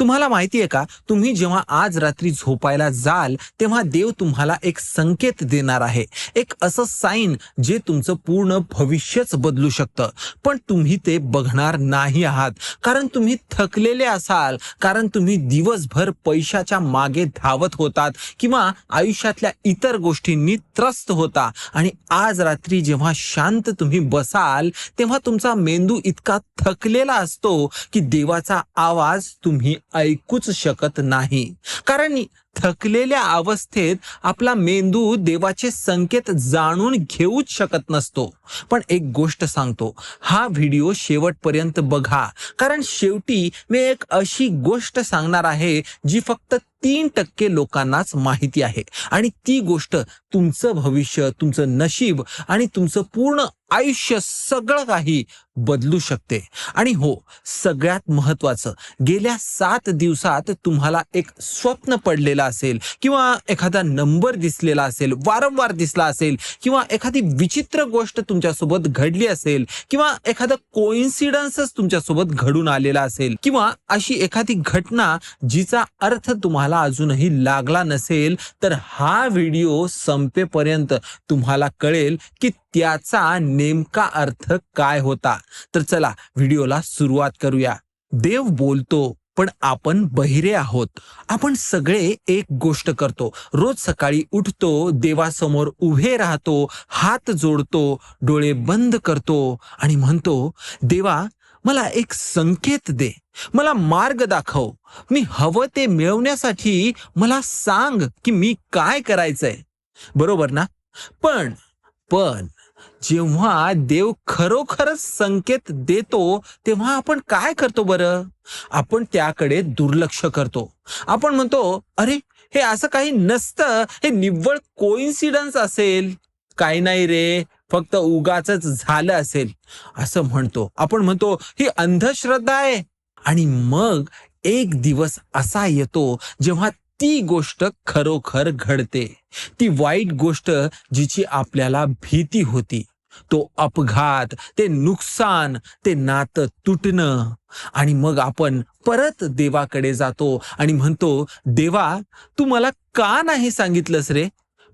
तुम्हाला माहिती आहे का, तुम्ही जेव्हा आज रात्री झोपायला जाल तेव्हा देव तुम्हाला एक संकेत देणार आहे. एक असं साईन जे तुमचं पूर्ण भविष्यच बदलू शकतं. पण तुम्ही ते बघणार नाही आहात. कारण तुम्ही थकलेले असाल, कारण तुम्ही दिवसभर पैशाच्या मागे धावत होतात किंवा आयुष्यातल्या इतर गोष्टींनी त्रस्त होता आणि आज रात्री जेव्हा शांत तुम्ही बसाल तेव्हा तुमचा मेंदू इतका थकलेला असतो की देवाचा आवाज तुम्ही ऐकूच शकत नाही. कारण थकलेल्या अवस्थेत आपला मेंदू देवाचे संकेत जाणून घेऊच शकत नसतो. पण एक गोष्ट सांगतो, हा व्हिडिओ शेवटपर्यंत बघा, कारण शेवटी मी एक अशी गोष्ट सांगणार आहे जी फक्त 3% लोकांनाच माहिती आहे आणि ती गोष्ट तुमचं भविष्य, तुमचं नशीब आणि तुमचं पूर्ण आयुष्य सगळं काही बदलू शकते. आणि हो, सगळ्यात महत्वाचं, गेल्या 7 दिवसात तुम्हाला एक स्वप्न पडलेलं असेल किंवा एखादा नंबर दिसलेला असेल, वारंवार दिसला असेल किंवा एखादी विचित्र गोष्ट तुमच्यासोबत घडली असेल किंवा एखादा कोइन्सिडन्सच तुमच्यासोबत घडून आलेला असेल किंवा अशी एखादी घटना जिचा अर्थ तुम्हाला अजूनही लागला नसेल, तर हा व्हिडिओ संपेपर्यंत तुम्हाला कळेल की त्याचा नेमका अर्थ काय होता. तर चला व्हिडिओला सुरुवात करूया. देव बोलतो पण आपण बहिरे आहोत. आपण सगळे एक गोष्ट करतो. रोज सकाळी उठतो, देवासमोर उभे राहतो, हात जोडतो, डोळे बंद करतो आणि म्हणतो, देवा मला एक संकेत दे, मला मार्ग दाखव, मी हवं ते मिळवण्यासाठी मला सांग की मी काय करायचंय. बरोबर ना? पण पण जेव्हा देव खरोखरच संकेत देतो तेव्हा आपण काय करतो बरं? आपण त्याकडे दुर्लक्ष करतो. आपण म्हणतो, अरे हे असं काही नसतं, हे निव्वळ कोइन्सिडन्स असेल, काही नाही रे, फक्त उगाचच झालं असेल, असं म्हणतो. आपण म्हणतो ही अंधश्रद्धा आहे. आणि मग एक दिवस असा येतो जेव्हा ती गोष्ट खरोखर घडते. ती वाईट गोष्ट जिची आपल्याला भीती होती, तो अपघात, ते नुकसान, ते नातं तुटणं. आणि मग आपण परत देवाकडे जातो आणि म्हणतो, देवा तू मला का नाही सांगितलंस रे?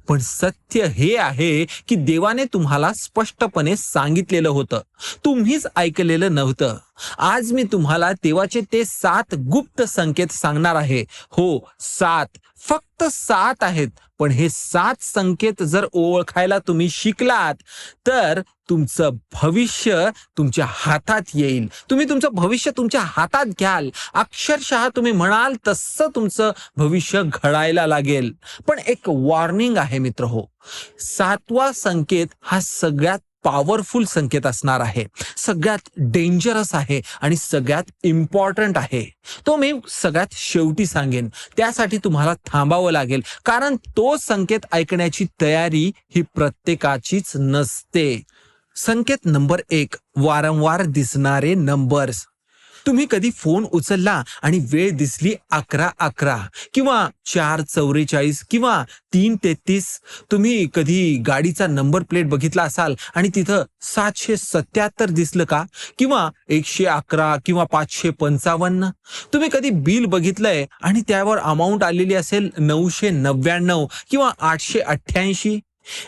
पण सत्य हे आहे की देवाने तुम्हाला स्पष्टपणे सांगितलेलं होतं, तुम्हीच ऐकलेलं नव्हतं. आज मी तुम्हाला देवाचे ते 7 गुप्त संकेत सांगणार आहे. हो, 7, फक्त 7 आहेत. पण हे 7 संकेत जर ओळखायला तुम्ही शिकलात तर तुमचं भविष्य तुमच्या हातात येईल. तुम्ही तुमचं भविष्य तुमच्या हातात घ्याल. अक्षरशः तुम्ही म्हणाल तसं तुमचं भविष्य घडायला लागेल. पण एक वॉर्निंग आहे मित्र हो, 7वा संकेत हा सगळ्यात पॉवरफुल संकेत असणार आहे, सगळ्यात डेंजरस आहे आणि सगळ्यात इम्पॉर्टंट आहे. तो मी सगळ्यात शेवटी सांगेन. त्यासाठी तुम्हाला थांबावं लागेल, कारण तो संकेत ऐकण्याची तयारी ही प्रत्येकाचीच नसते. संकेत नंबर 1, वारंवार दिसणारे नंबर्स. तुम्ही कधी फोन उचलला आणि वेळ दिसली 11:11 किंवा 4:44 किंवा 3:33. तुम्ही कधी गाडीचा नंबर प्लेट बघितला असाल आणि तिथं 777 दिसलं का? किंवा 111 किंवा 555. तुम्ही कधी बिल बघितलंय आणि त्यावर अमाऊंट आलेली असेल 999 किंवा 888.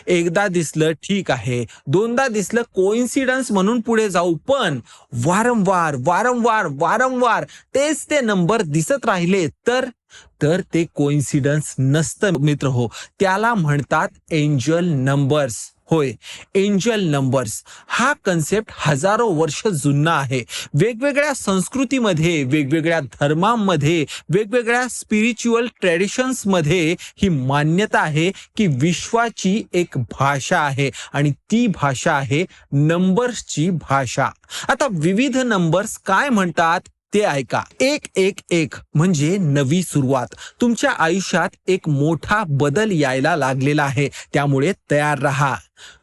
एकदा दिसलं ठीक आहे, दोनदा दिसलं कोइन्सिडन्स म्हणून पुढे जाऊ, पण वारंवार वारंवार वारंवार तेच ते नंबर दिसत राहिले तर ते कोइन्सिडन्स नसतं मित्र हो. त्याला म्हणतात एंजल नंबर्स. होय, एंजल नंबर्स हा कन्सेप्ट हजारो वर्ष जुना आहे. वेगवेगळ्या संस्कृतीमध्ये, वेगवेगळ्या धर्मांमध्ये, वेगवेगळ्या स्पिरिच्युअल ट्रेडिशन्समध्ये ही मान्यता आहे की विश्वाची एक भाषा आहे आणि ती भाषा आहे नंबर्सची भाषा. आता विविध नंबर्स काय म्हणतात ते ऐका. 111 म्हणजे नवी सुरुवात. तुमच्या आयुष्यात एक मोठा बदल यायला लागलेला आहे, त्यामुळे तयार राहा.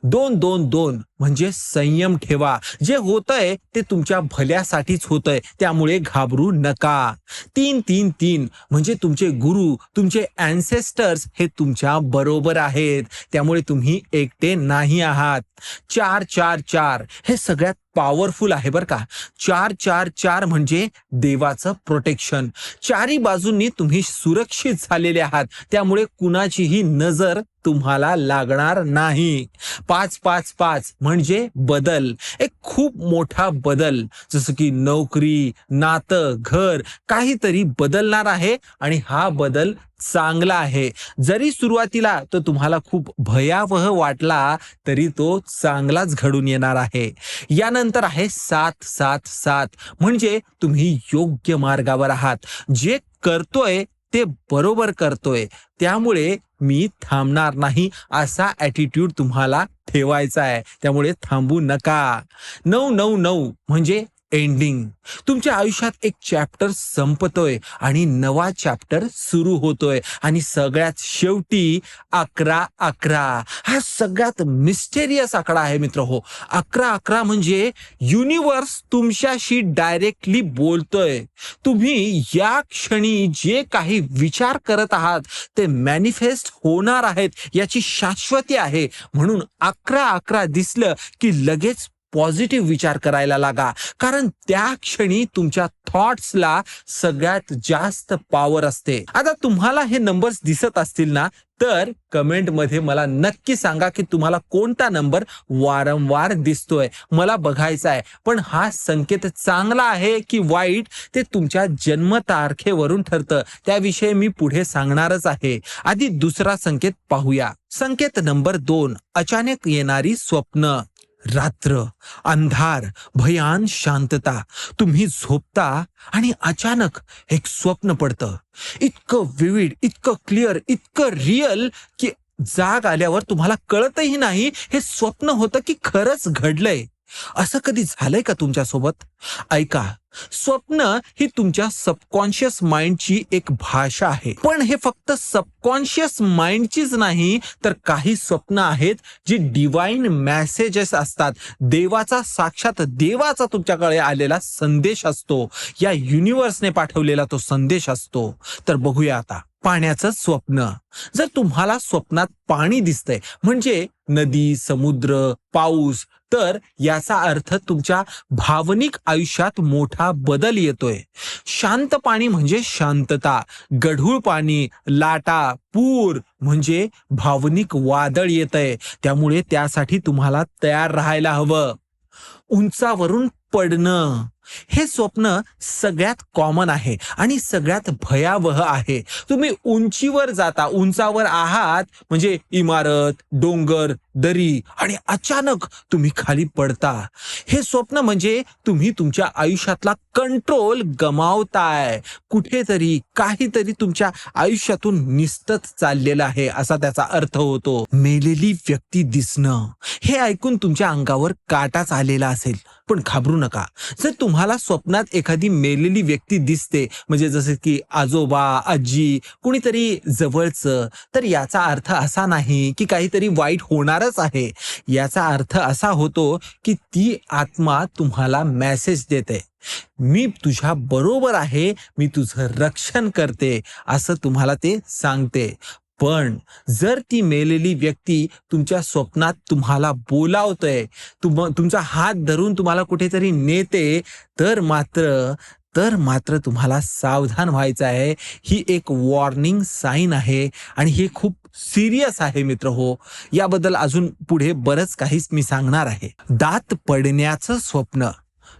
222 म्हणजे संयम ठेवा. जे होतंय ते तुमच्या भल्यासाठीच होतंय, त्यामुळे घाबरू नका. 333 म्हणजे तुमचे गुरु, तुमचे अँसेस्टर्स हे तुमच्या बरोबर आहेत, त्यामुळे तुम्ही एकटे नाही आहात. 444 हे सगळ्यात पॉवरफुल आहे बरं का. 444 म्हणजे देवाचं प्रोटेक्शन. चारी बाजूंनी तुम्ही सुरक्षित झालेले आहात, त्यामुळे कुणाचीही नजर तुम्हाला लागणार नाही. 555 म्हणजे बदल, एक खूप मोठा बदल, जसं की नोकरी, नातं, घर, काहीतरी बदलणार आहे आणि हा बदल चांगला आहे. जरी सुरुवातीला तो तुम्हाला खूप भयावह वाटला, तरी तो चांगलाच घडून येणार आहे. यानंतर आहे 777 म्हणजे तुम्ही योग्य मार्गावर आहात. जे करतोय ते बरोबर करतोय, त्यामुळे मी थांबणार नाही असा ॲटिट्यूड तुम्हाला ठेवायचा आहे. त्यामुळे थांबू नका. 999 म्हणजे एंडिंग. तुमच्या आयुष्यात एक चॅप्टर संपतोय आणि नवा चॅप्टर सुरू होतोय. आणि सगळ्यात शेवटी 1111 हा सगळ्यात मिस्टेरियस आकडा आहे मित्र हो. 1111 म्हणजे युनिवर्स तुमच्याशी डायरेक्टली बोलतोय. तुम्ही या क्षणी जे काही विचार करत आहात ते मॅनिफेस्ट होणार आहेत याची शाश्वती आहे. म्हणून 1111 दिसलं की लगेच पॉझिटिव्ह विचार करायला लागा, कारण त्या क्षणी तुमच्या थॉट्सला सगळ्यात जास्त पॉवर असते. आता तुम्हाला हे नंबर्स दिसत असतील ना, तर कमेंटमध्ये मला नक्की सांगा की तुम्हाला कोणता नंबर वारंवार दिसतोय. मला बघायचा आहे. पण हा संकेत चांगला आहे की वाईट ते तुमच्या जन्मतारखेवरून ठरतं. त्याविषयी मी पुढे सांगणारच आहे. आधी दुसरा संकेत पाहूया. संकेत नंबर 2, अचानक येणारी स्वप्न. रात्र, अंधार, भयान शांतता. तुम्ही झोपता आणि अचानक एक स्वप्न पडतं. इतकं विविड, इतकं क्लिअर, इतकं रिअल की जाग आल्यावर तुम्हाला कळतही नाही हे स्वप्न होतं की खरंच घडलंय. असं कधी झालंय का तुमच्यासोबत? ऐका, स्वप्न ही तुमच्या सबकॉन्शियस माइंडची एक भाषा आहे. पण हे फक्त सबकॉन्शियस माइंडचीच नाही, तर काही स्वप्न आहेत जी डिवाइन मेसेजेस असतात. साक्षात देवाचा तुमच्याकडे आलेला संदेश असतो. या युनिव्हर्सने पाठवलेला तो संदेश असतो. तर बघूया आता. पाण्याचं स्वप्न. जर तुम्हाला स्वप्नात पाणी दिसतंय म्हणजे नदी, समुद्र, पाऊस, तर याचा अर्थ तुमच्या भावनिक आयुष्यात मोठा बदल येतोय. शांत पाणी म्हणजे शांतता. गढूळ पाणी, लाटा, पूर म्हणजे भावनिक वादळ येतंय. त्यामुळे त्यासाठी तुम्हाला तयार राहायला हवं. उंचावरून पडणं. हे स्वप्न सगळ्यात कॉमन आहे आणि सगळ्यात भयावह आहे. तुम्ही उंचीवर जाता, उंचावर आहात म्हणजे इमारत, डोंगर, दरी आणि अचानक तुम्ही खाली पडता. हे स्वप्न म्हणजे तुम्ही तुमच्या आयुष्यातला कंट्रोल गमावताय. कुठेतरी काहीतरी तुमच्या आयुष्यातून निसटत चाललेलं आहे असा त्याचा अर्थ होतो. मेलेली व्यक्ती दिसणं. हे ऐकून तुमच्या अंगावर काटाच आलेला असेल, पण घाबरू नका. जर तुम्हाला स्वप्नात एखादी मेलेली व्यक्ती दिसते म्हणजे जसे की आजोबा, आजी, कुणीतरी जवळचं, तर याचा अर्थ असा नाही की काहीतरी वाईट होणारच आहे. याचा अर्थ असा होतो की ती आत्मा तुम्हाला मेसेज देते. मी तुझ्या बरोबर आहे, मी तुझं रक्षण करते असं तुम्हाला ते सांगते. पण जर ती मेलेली व्यक्ती तुमच्या स्वप्नात तुम्हाला बोलावतोय, तुमचा हात धरून तुम्हाला कुठेतरी नेते, तर मात्र तुम्हाला सावधान व्हायचं आहे. ही एक वॉर्निंग साईन आहे आणि हे खूप सिरियस आहे मित्र हो. याबद्दल अजून पुढे बरंच काहीच मी सांगणार आहे. दात पडण्याचं स्वप्न.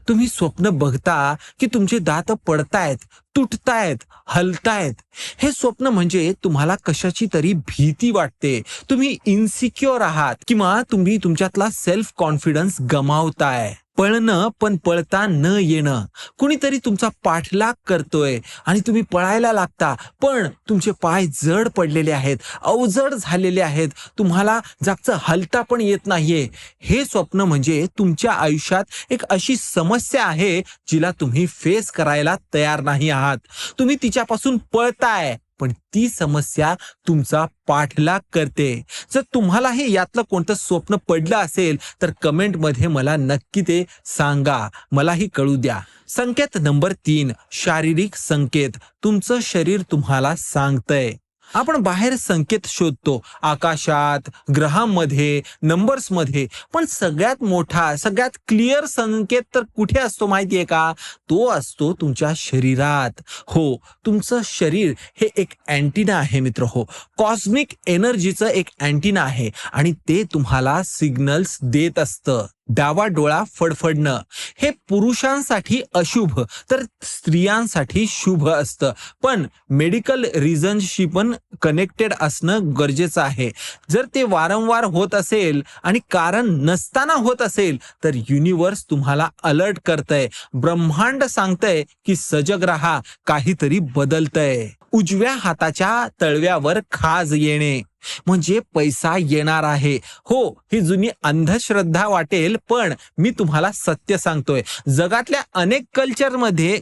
तुम्ही स्वप्न बघता की तुमचे दात पडतायत, तुटतायत, हलतायत. हे स्वप्न म्हणजे तुम्हाला कशाची तरी भीती वाटते. तुम्ही इन्सिक्युअर आहात किंवा तुम्ही तुमच्यातला सेल्फ कॉन्फिडन्स गमावताय. पळणं पण पळता न येणं. कुणीतरी तुमचा पाठलाग करतोय आणि तुम्ही पळायला लागता, पण तुमचे पाय जड पडलेले आहेत, अवजड झालेले आहेत. तुम्हाला जागचं हलता पण येत नाहीये. हे स्वप्न म्हणजे तुमच्या आयुष्यात एक अशी समस्या आहे जिला तुम्ही फेस करायला तयार नाही आहात. तुम्ही तिच्यापासून पळताय, पण ती समस्या तुमचा पाठलाग करते. जर तुम्हालाही यातलं कोणतं स्वप्न पडलं असेल तर कमेंटमध्ये मला नक्की ते सांगा, मलाही कळू द्या. संकेत नंबर 3, शारीरिक संकेत. तुमचं शरीर तुम्हाला सांगतंय आपण बाहेर संकेत शोधतो, आकाशात, ग्रहांमध्ये, नंबर्समध्ये, पण सगळ्यात मोठा, सगळ्यात क्लिअर संकेत तर कुठे असतो माहितीये का? तो असतो तुमच्या शरीरात. हो, तुमचं शरीर हे एक अँटिना आहे मित्र हो. कॉस्मिक एनर्जीचं एक अँटिना आहे आणि ते तुम्हाला सिग्नल्स देत असतं. डावा डोळा फडफडणं हे पुरुषांसाठी अशुभ तर स्त्रियांसाठी शुभ असतं, पण मेडिकल रिझनशी पण कनेक्टेड असणं गरजेचं आहे. जर ते वारंवार होत असेल आणि कारण नसताना होत असेल तर युनिव्हर्स तुम्हाला अलर्ट करतंय, ब्रह्मांड सांगतंय की सजग राहा, काहीतरी बदलतंय. उजव्या हाताच्या तळव्यावर खाज येणे म्हणजे पैसा येणार आहे. हो, ही जुनी अंधश्रद्धा वाटेल, पण मी तुम्हाला सत्य सांगतोय. जगातल्या अनेक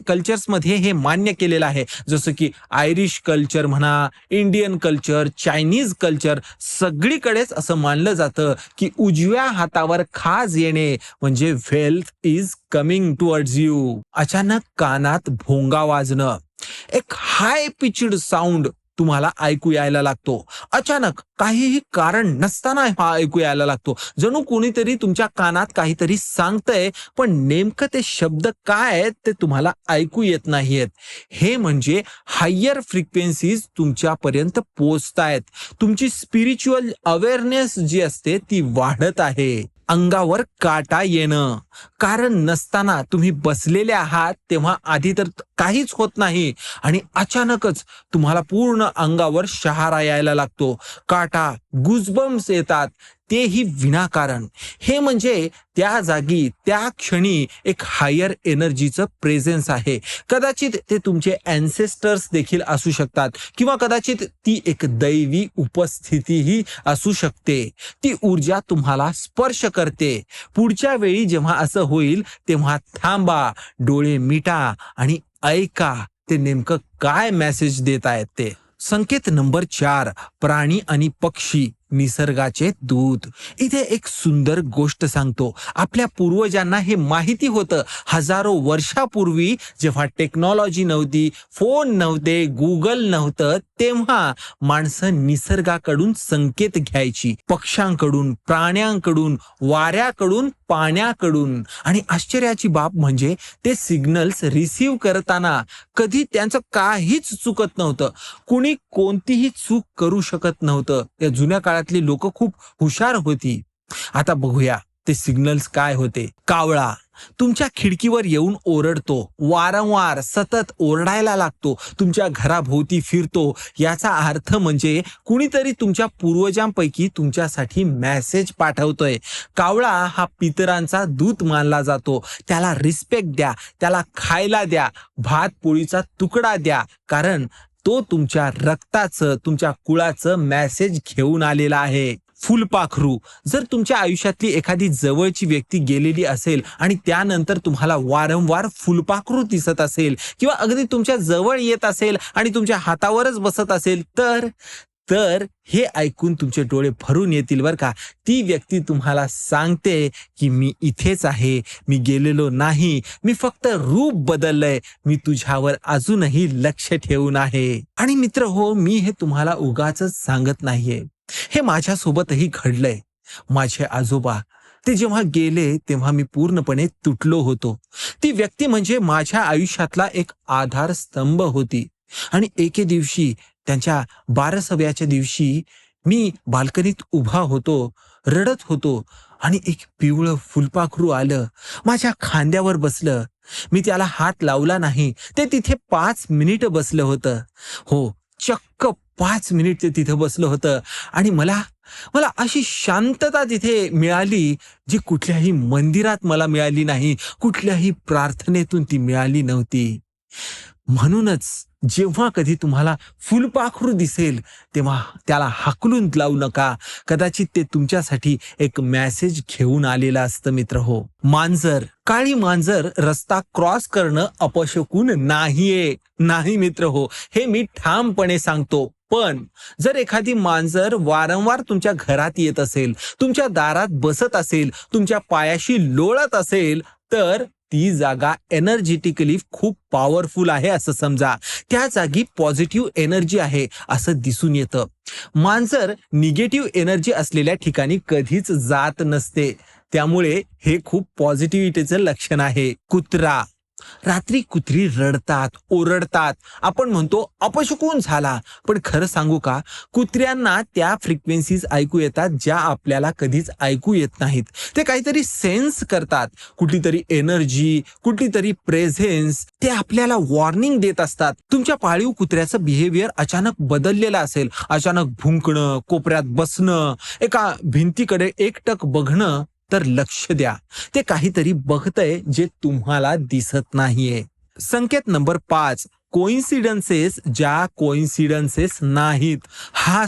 कल्चर्समध्ये हे मान्य केलेलं आहे. जसं की आयरिश कल्चर म्हणा, इंडियन कल्चर, चायनीज कल्चर, सगळीकडेच असं मानलं जातं की उजव्या हातावर खाज येणे म्हणजे wealth is coming towards you. अचानक कानात भोंगा वाजणं, एक हाय पिच्ड साऊंड तुम्हाला ऐकू यायला लागतो. अचानक काहीही कारण नसताना हा ऐकू यायला लागतो. जणू कोणीतरी तुमच्या कानात काहीतरी सांगतंय, पण नेमकं ते शब्द काय आहेत ते तुम्हाला ऐकू येत नाहीयेत. हे म्हणजे हायर फ्रिक्वेन्सीज तुमच्यापर्यंत पोहोचतायत. तुमची स्पिरिच्युअल अवेअरनेस जी असते ती वाढत आहे. अंगावर काटा येणं, कारण नसताना तुम्ही बसलेले आहात तेव्हा आधी तर काहीच होत नाही आणि अचानकच तुम्हाला पूर्ण अंगावर शहारा यायला लागतो, काटा, गुजबम्स येतात, तेही विनाकारण. हे म्हणजे त्या जागी त्या क्षणी एक हायर एनर्जीचं प्रेझेन्स आहे. कदाचित ते तुमचे अँसेस्टर्स देखील असू शकतात किंवा कदाचित ती एक दैवी उपस्थितीही असू शकते. ती ऊर्जा तुम्हाला स्पर्श करते. पुढच्या वेळी जेव्हा असं होईल तेव्हा थांबा, डोळे मिटा आणि ऐका ते नेमकं काय मेसेज देत आहेत ते. संकेत नंबर 4, प्राणी आणि पक्षी निसर्गाचे दूत. इथे एक सुंदर गोष्ट सांगतो. आपल्या पूर्वजांना हे माहिती होतं. हजारो वर्षापूर्वी जेव्हा टेक्नॉलॉजी नव्हती, फोन नव्हते, गुगल नव्हतं, तेव्हा माणसं निसर्गाकडून संकेत घ्यायची. पक्ष्यांकडून, प्राण्यांकडून, वाऱ्याकडून, पाण्याकडून. आणि आश्चर्याची बाब म्हणजे ते सिग्नल्स रिसीव्ह करताना कधी त्यांचं काहीच चुकत नव्हतं. कुणी कोणतीही चूक करू शकत नव्हतं. या जुन्या काळातली लोक खूप हुशार होती. आता बघूया ते सिग्नल्स काय होते. कावळा तुमच्या खिडकीवर येऊन ओरडतो, वारंवार सतत ओरडायला लागतो, तुमच्या घराभोवती फिरतो. याचा अर्थ म्हणजे कुणीतरी तुमच्या पूर्वजांपैकी तुमच्यासाठी मेसेज पाठवतोय. कावळा हा पितरांचा दूत मानला जातो. त्याला रिस्पेक्ट द्या, त्याला खायला द्या, भात पोळीचा तुकडा द्या, कारण तो तुमच्या रक्ताचं, तुमच्या कुळाचं मेसेज घेऊन आलेला आहे. फुलपाखरू, जर तुमच्या आयुष्यातली एखादी जवळची व्यक्ती गेलेली असेल आणि त्यानंतर तुम्हाला वारंवार फुलपाखरू दिसत असेल किंवा अगदी तुमच्या जवळ येत असेल आणि तुमच्या हातावरच बसत असेल तर तर हे ऐकून तुमचे डोळे भरून येतील बरं का. ती व्यक्ती तुम्हाला सांगते की मी इथेच आहे, मी गेलेलो नाही, मी फक्त रूप बदललंय, मी तुझ्यावर अजूनही लक्ष ठेवून आहे. आणि मित्र हो, मी हे तुम्हाला उगाचच सांगत नाहीये, हे माझ्यासोबतही घडलंय. माझे आजोबा ते जेव्हा गेले तेव्हा मी पूर्णपणे तुटलो होतो. ती व्यक्ती म्हणजे माझ्या आयुष्यातला एक आधारस्तंभ होती. आणि एके दिवशी त्यांच्या बारसव्याच्या दिवशी मी बाल्कनीत उभा होतो, रडत होतो आणि एक पिवळं फुलपाखरू आलं, माझ्या खांद्यावर बसलं. मी त्याला हात लावला नाही. ते तिथे 5 मिनिट बसलं होतं. हो, चक्क 5 मिनिट ते तिथे बसलं होतं आणि मला मला अशी शांतता तिथे मिळाली जी कुठल्याही मंदिरात मला मिळाली नाही, कुठल्याही प्रार्थनेतून ती मिळाली नव्हती. म्हणूनच जेव्हा कधी तुम्हाला फुलपाखरू दिसेल तेव्हा त्याला हाकलून लावू नका. कदाचित ते तुमच्यासाठी एक मेसेज घेऊन आलेलं असतं मित्र हो. मांजर, काळी मांजर रस्ता क्रॉस करणं अपशकुन नाहीये. नाही मित्र हो, हे मी ठामपणे सांगतो. पण जर एखादी मांजर वारंवार तुमच्या घरात येत असेल, तुमच्या दारात बसत असेल, तुमच्या पायाशी लोळत असेल, तर ती जागा एनर्जेटिकली खूप पॉवरफुल आहे असं समजा. त्या जागी पॉझिटिव्ह एनर्जी आहे असं दिसून येतं. मांजर निगेटिव्ह एनर्जी असलेल्या ठिकाणी कधीच जात नसते. त्यामुळे हे खूप पॉझिटिव्हिटीचं लक्षण आहे. कुत्रा, रात्री कुत्री रडतात, ओरडतात. आपण म्हणतो अपशकुन झाला. पण खरं सांगू का, कुत्र्यांना त्या फ्रिक्वेन्सीज ऐकू येतात ज्या आपल्याला कधीच ऐकू येत नाहीत. ते काहीतरी सेन्स करतात, कुठलीतरी एनर्जी, कुठलीतरी प्रेझेन्स. ते आपल्याला वॉर्निंग देत असतात. तुमच्या पाळीव कुत्र्याचं बिहेवियर अचानक बदललेलं असेल, अचानक भुंकणं, कोपऱ्यात बसणं, एका भिंतीकडे एकटक बघणं, तर लक्ष द्या. ते काहीतरी बघतंय जे तुम्हाला दिसत नाहीये. संकेत नंबर 5, कोइन्सिडन्सेस ज्या कोइन्सिडन्सेस नाहीत. हा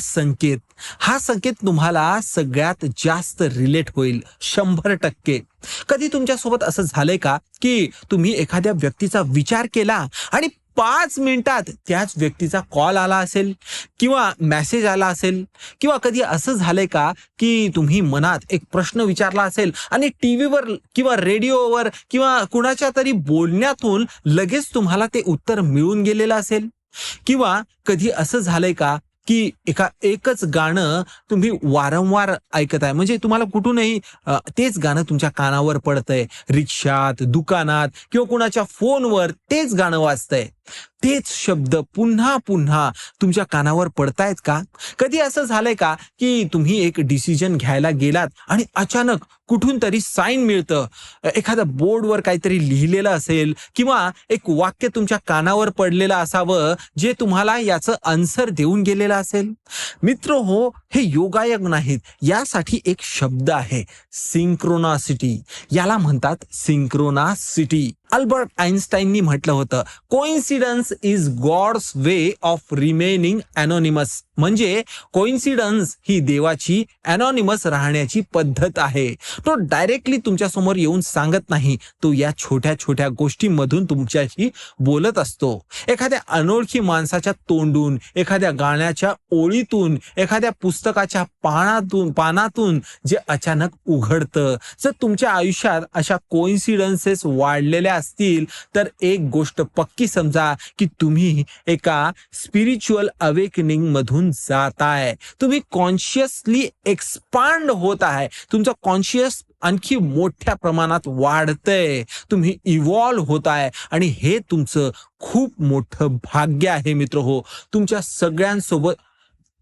संकेत तुम्हाला सगळ्यात जास्त रिलेट होईल 100%. कधी तुमच्यासोबत असं झालंय का की तुम्ही एखाद्या व्यक्तीचा विचार केला आणि 5 मिनिटात त्याच व्यक्तीचा कॉल आला असेल किंवा मेसेज आला असेल, किंवा कधी असं झालंय का की तुम्ही मनात एक प्रश्न विचारला असेल आणि टीव्हीवर किंवा रेडिओवर किंवा कुणाच्या तरी बोलण्यातून लगेच तुम्हाला ते उत्तर मिळून गेलेलं असेल? किंवा कधी असं झालंय का की एकच गाणं तुम्ही वारंवार ऐकत आहे, म्हणजे तुम्हाला कुठूनही तेच गाणं तुमच्या कानावर पडतंय, रिक्षात, दुकानात किंवा कुणाच्या फोनवर तेच गाणं वाजतंय, तेच शब्द पुन्हा पुन्हा तुमच्या कानावर पडतायत का? कधी असं झालंय का की तुम्ही एक डिसिजन घ्यायला गेलात आणि अचानक कुठून तरी साईन मिळतं, एखाद्या बोर्डवर काहीतरी लिहिलेलं असेल किंवा एक वाक्य तुमच्या कानावर पडलेलं असावं जे तुम्हाला याचं आन्सर देऊन गेलेलं असेल? मित्र हो, हे योगायोग नाहीत. यासाठी एक शब्द आहे, सिंक्रोनासिटी. याला म्हणतात सिंक्रोनासिटी. अल्बर्ट आइन्स्टाईननी म्हटलं होतं, coincidence is God's way of remaining anonymous. म्हणजे कोइन्सिडन्स ही देवाची अनॉनिमस राहण्याची पद्धत आहे. तो डायरेक्टली तुमच्या समोर येऊन सांगत नाही, तो या छोट्या छोट्या गोष्टींमधून तुमच्याशी बोलत असतो. एखाद्या अनोळखी माणसाच्या तोंडून, एखाद्या गाण्याच्या ओळीतून, एखाद्या पुस्तकाच्या पानातून जे अचानक उघडतं. जर तुमच्या आयुष्यात अशा कोइन्सिडन्सेस वाढलेल्या असतील तर एक गोष्ट पक्की समजा की तुम्ही एका स्पिरिच्युअल अवेकनिंग मधून जाताय. तुम्ही कॉन्शियसली एक्सपांड होत आहे. तुमचं कॉन्शियस आणखी मोठ्या प्रमाणात वाढतंय. तुम्ही इव्हॉल्व होताय आणि हे तुमचं खूप मोठं भाग्य आहे मित्र हो, तुमच्या सगळ्यांसोबत.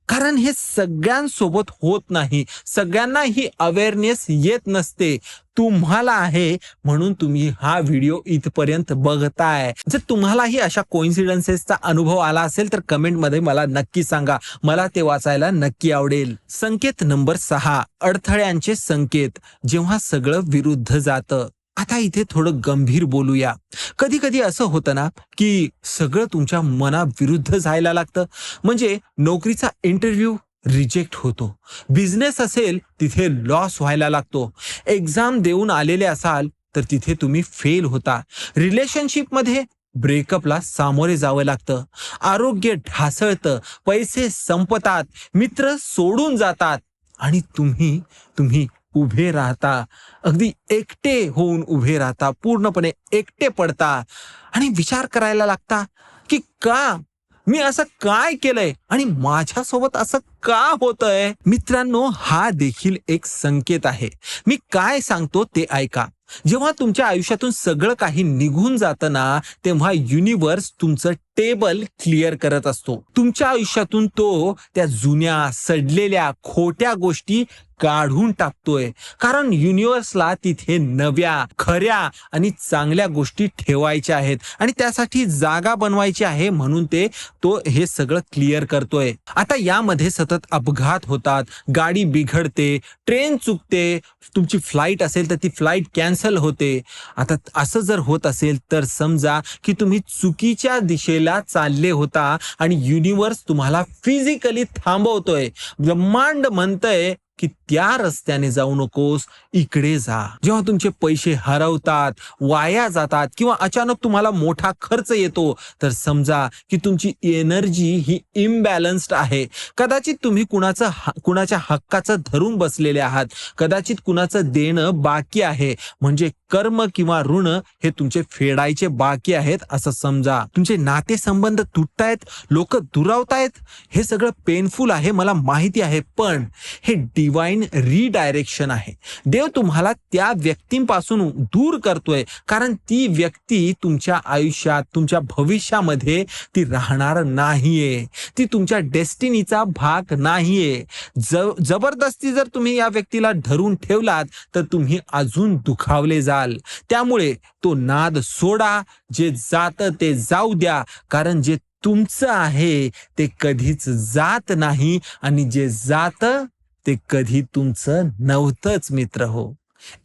कारण हे सगळ्यांसोबत होत नाही, सगळ्यांना ही अवेअरनेस येत नसते. तुम्हाला आहे म्हणून तुम्ही हा व्हिडिओ इथपर्यंत बघताय. जर तुम्हालाही अशा कोइन्सिडन्सेसचा अनुभव आला असेल तर कमेंटमध्ये मला नक्की सांगा, मला ते वाचायला नक्की आवडेल. संकेत नंबर 6, अडथळ्यांचे संकेत जेव्हा सगळं विरुद्ध जातं. आता इथे थोडं गंभीर बोलूया. कधी कधी असं होतं ना की सगळं तुमच्या मनाविरुद्ध जायला लागतं. म्हणजे नोकरीचा इंटरव्ह्यू रिजेक्ट होतो, बिझनेस असेल तिथे लॉस व्हायला लागतो, एक्झाम देऊन आलेले असाल तर तिथे तुम्ही फेल होता, रिलेशनशिपमध्ये ब्रेकअपला सामोरे जावं लागतं, आरोग्य ढासळतं, पैसे संपतात, मित्र सोडून जातात आणि तुम्ही उभे राहता, अगदी एकटे होऊन उभे राहता, पूर्णपणे एकटे पडता आणि विचार करायला लागता की का मी असं काय केलंय आणि माझ्यासोबत असं का होतंय? मित्रांनो, हा देखील एक संकेत आहे. मी काय सांगतो ते ऐका. जेव्हा तुमच्या आयुष्यातून सगळं काही निघून जातं ना, तेव्हा युनिव्हर्स तुमचं टेबल क्लिअर करत असतो. तुमच्या आयुष्यातून तो त्या जुन्या, सडलेल्या, खोट्या गोष्टी काढून टाकतोय. कारण युनिव्हर्सला तिथे नव्या, खऱ्या आणि चांगल्या गोष्टी ठेवायच्या आहेत आणि त्यासाठी जागा बनवायची आहे, म्हणून तो हे सगळं क्लिअर करतोय. आता यामध्ये सतत अपघात होतात, गाडी बिघडते, ट्रेन चुकते, तुमची फ्लाईट असेल तर ती फ्लाईट कॅन्सल होते. आता असं जर होत असेल तर समजा की तुम्ही चुकीच्या दिशेला चालले होता आणि युनिव्हर्स तुम्हाला फिजिकली थांबवतोय. ब्रह्मांड म्हणतंय की त्या रस्त्याने जाऊ नकोस, इकडे जा. जेव्हा तुमचे पैसे हरवतात, वाया जातात किंवा अचानक तुम्हाला मोठा खर्च येतो, तर समजा की तुमची एनर्जी ही इम्बॅलन्स्ड आहे. कदाचित तुम्ही कुणाच्या हक्काचं धरून बसलेले आहात. कदाचित कुणाचं देणं बाकी आहे. म्हणजे कर्म किंवा ऋण हे तुमचे फेडायचे बाकी आहेत असं समजा. तुमचे नातेसंबंध तुटतायत, लोक दुरावतायत. हे सगळं पेनफुल आहे, मला माहिती आहे, पण हे डिवाइन रिडायरेक्शन आहे. देव तुम्हाला त्या व्यक्तींपासून दूर करतोय, कारण ती व्यक्ती तुमच्या आयुष्यात, तुमच्या भविष्यामध्ये ती राहणार नाहीये. ती तुमच्या डेस्टिनीचा भाग नाहीये. जबरदस्ती जर तुम्ही या व्यक्तीला धरून ठेवलात तर तुम्ही अजून दुखावले जाल. त्यामुळे तो नाद सोडा. जे जातं ते जाऊ द्या, कारण जे तुमचं आहे ते कधीच जात नाही आणि जे जातं ते कधी तुमचं नव्हतंच मित्र हो.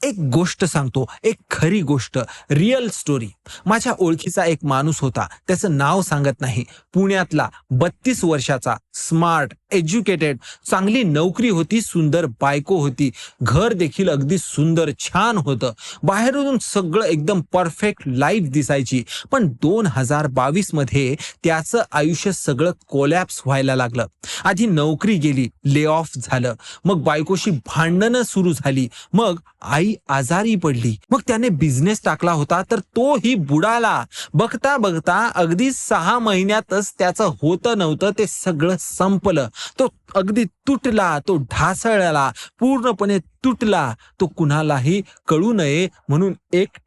एक गोष्ट सांगतो, एक खरी गोष्ट, रिअल स्टोरी. माझ्या ओळखीचा एक माणूस होता, त्याचं नाव सांगत नाही. पुण्यातला 32 वर्षाचा, स्मार्ट, एज्युकेटेड, चांगली नोकरी होती, सुंदर बायको होती, घर देखील अगदी सुंदर छान होतं. बाहेरून सगळं एकदम परफेक्ट लाईफ दिसायची. पण 2022 मध्ये त्याचं आयुष्य सगळं कोलॅप्स व्हायला लागलं. आधी नोकरी गेली, ले ऑफ झालं. मग बायकोशी भांडणं सुरू झाली. मग आई आजारी पडली. मग त्याने बिझनेस टाकला होता, तर तोही बुडाला. बघता बघता अगदी 6 महिन्यातच त्याचं होतं नव्हतं ते सगळं संपलं. तो अगदी तुटला, तो ढासळला, पूर्णपणे तुटला. तो कुणालाही कळू नये म्हणून